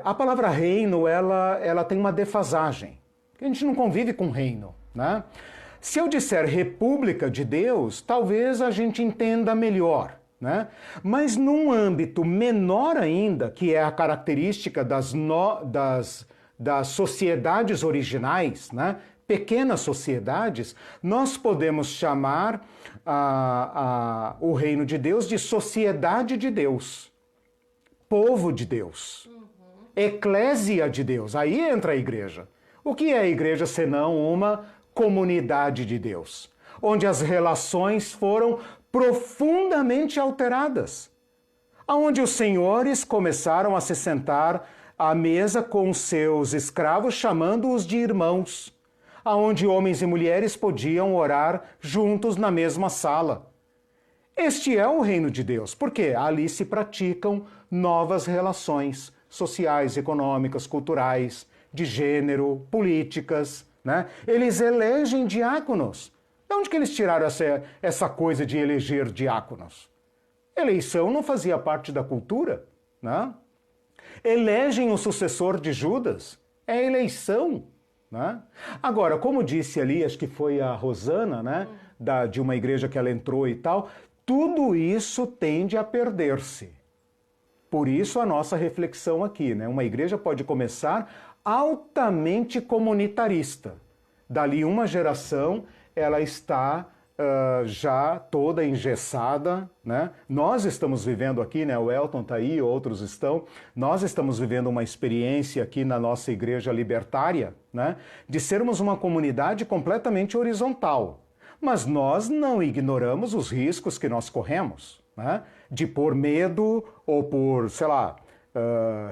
A palavra reino, ela tem uma defasagem, a gente não convive com reino, né? Se eu disser república de Deus, talvez a gente entenda melhor, né? Mas num âmbito menor ainda, que é a característica das sociedades originais, né? Pequenas sociedades, nós podemos chamar o reino de Deus de sociedade de Deus, povo de Deus, eclésia de Deus. Aí entra a igreja. O que é a igreja senão uma comunidade de Deus, onde as relações foram profundamente alteradas, onde os senhores começaram a se sentar à mesa com seus escravos, chamando-os de irmãos, aonde homens e mulheres podiam orar juntos na mesma sala. Este é o reino de Deus, porque ali se praticam novas relações sociais, econômicas, culturais, de gênero, políticas, né? Eles elegem diáconos. De onde que eles tiraram essa coisa de eleger diáconos? Eleição não fazia parte da cultura, né? Elegem o sucessor de Judas. É eleição, né? Agora, como disse ali, acho que foi a Rosana, né? De uma igreja que ela entrou e tal, tudo isso tende a perder-se. Por isso a nossa reflexão aqui, né? Uma igreja pode começar altamente comunitarista. Dali uma geração, ela está já toda engessada, né? Nós estamos vivendo aqui, né? O Elton está aí, outros estão. Nós estamos vivendo uma experiência aqui na nossa igreja libertária, né? De sermos uma comunidade completamente horizontal. Mas nós não ignoramos os riscos que nós corremos, né? De por medo ou por, sei lá,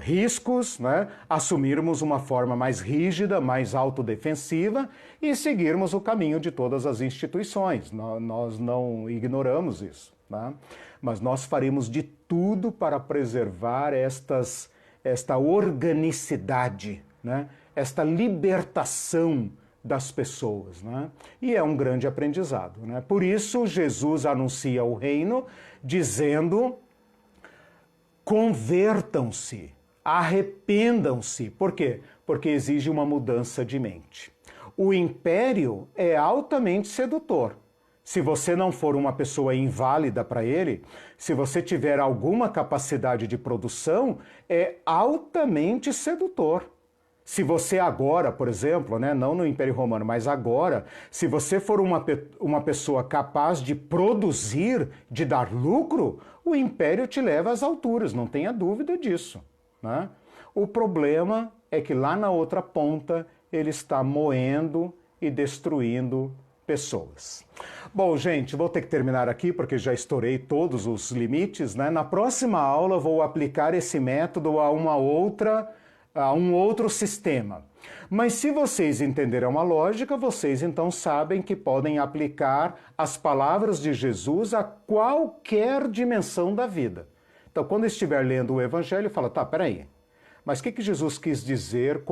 riscos, né? Assumirmos uma forma mais rígida, mais autodefensiva e seguirmos o caminho de todas as instituições. Nós não ignoramos isso, né? Mas nós faremos de tudo para preservar esta organicidade, né? Esta libertação das pessoas, né? E é um grande aprendizado, né? Por isso Jesus anuncia o reino dizendo: convertam-se, arrependam-se. Por quê? Porque exige uma mudança de mente. O império é altamente sedutor. Se você não for uma pessoa inválida para ele, se você tiver alguma capacidade de produção, é altamente sedutor. Se você agora, por exemplo, né, não no Império Romano, mas agora, se você for uma pessoa capaz de produzir, de dar lucro, o império te leva às alturas, não tenha dúvida disso, né? O problema é que lá na outra ponta ele está moendo e destruindo pessoas. Bom, gente, vou ter que terminar aqui porque já estourei todos os limites, né? Na próxima aula vou aplicar esse método a uma outra a um outro sistema. Mas se vocês entenderam a lógica, vocês então sabem que podem aplicar as palavras de Jesus a qualquer dimensão da vida. Então, quando estiver lendo o Evangelho, fala, tá, peraí, mas o que Jesus quis dizer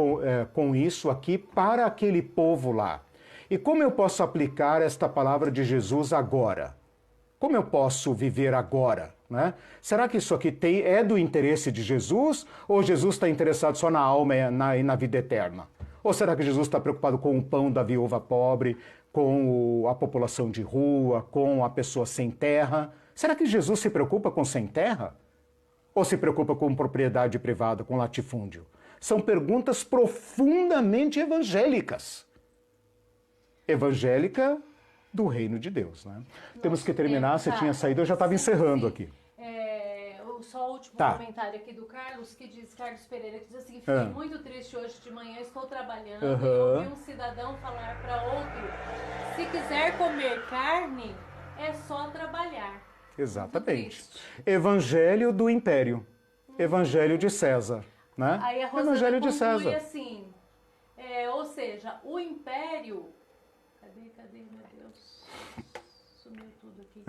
com isso aqui para aquele povo lá? E como eu posso aplicar esta palavra de Jesus agora? Como eu posso viver agora? Né? Será que isso aqui é do interesse de Jesus? Ou Jesus está interessado só na alma e na vida eterna? Ou será que Jesus está preocupado com o pão da viúva pobre, com a população de rua, com a pessoa sem terra? Será que Jesus se preocupa com sem terra? Ou se preocupa com propriedade privada, com latifúndio? São perguntas profundamente evangélicas. Evangélica do reino de Deus. Né? Temos que terminar, você tinha saído, eu já estava encerrando aqui. Só o último comentário aqui do Carlos, Carlos Pereira, que diz assim, fiquei muito triste hoje de manhã, estou trabalhando e ouvi um cidadão falar para outro, se quiser comer carne, é só trabalhar. Exatamente. Evangelho do Império. Evangelho de César. Né? Aí a Rosana Evangelho de conclui César. assim, ou seja, o Império... Cadê, meu Deus? Sumiu tudo aqui.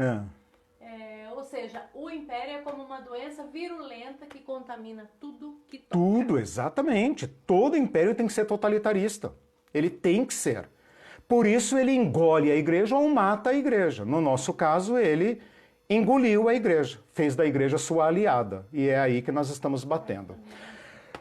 Ou seja, o Império é como uma doença virulenta que contamina tudo que toca. Tudo, exatamente. Todo império tem que ser totalitarista. Ele tem que ser. Por isso ele engole a igreja ou mata a igreja. No nosso caso, ele engoliu a igreja, fez da igreja sua aliada. E é aí que nós estamos batendo.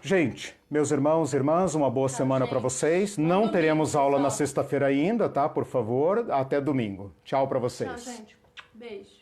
Gente, meus irmãos e irmãs, uma boa semana para vocês. Não teremos aula na sexta-feira ainda, tá? Por favor, até domingo. Tchau para vocês. Tchau, gente. Beijo.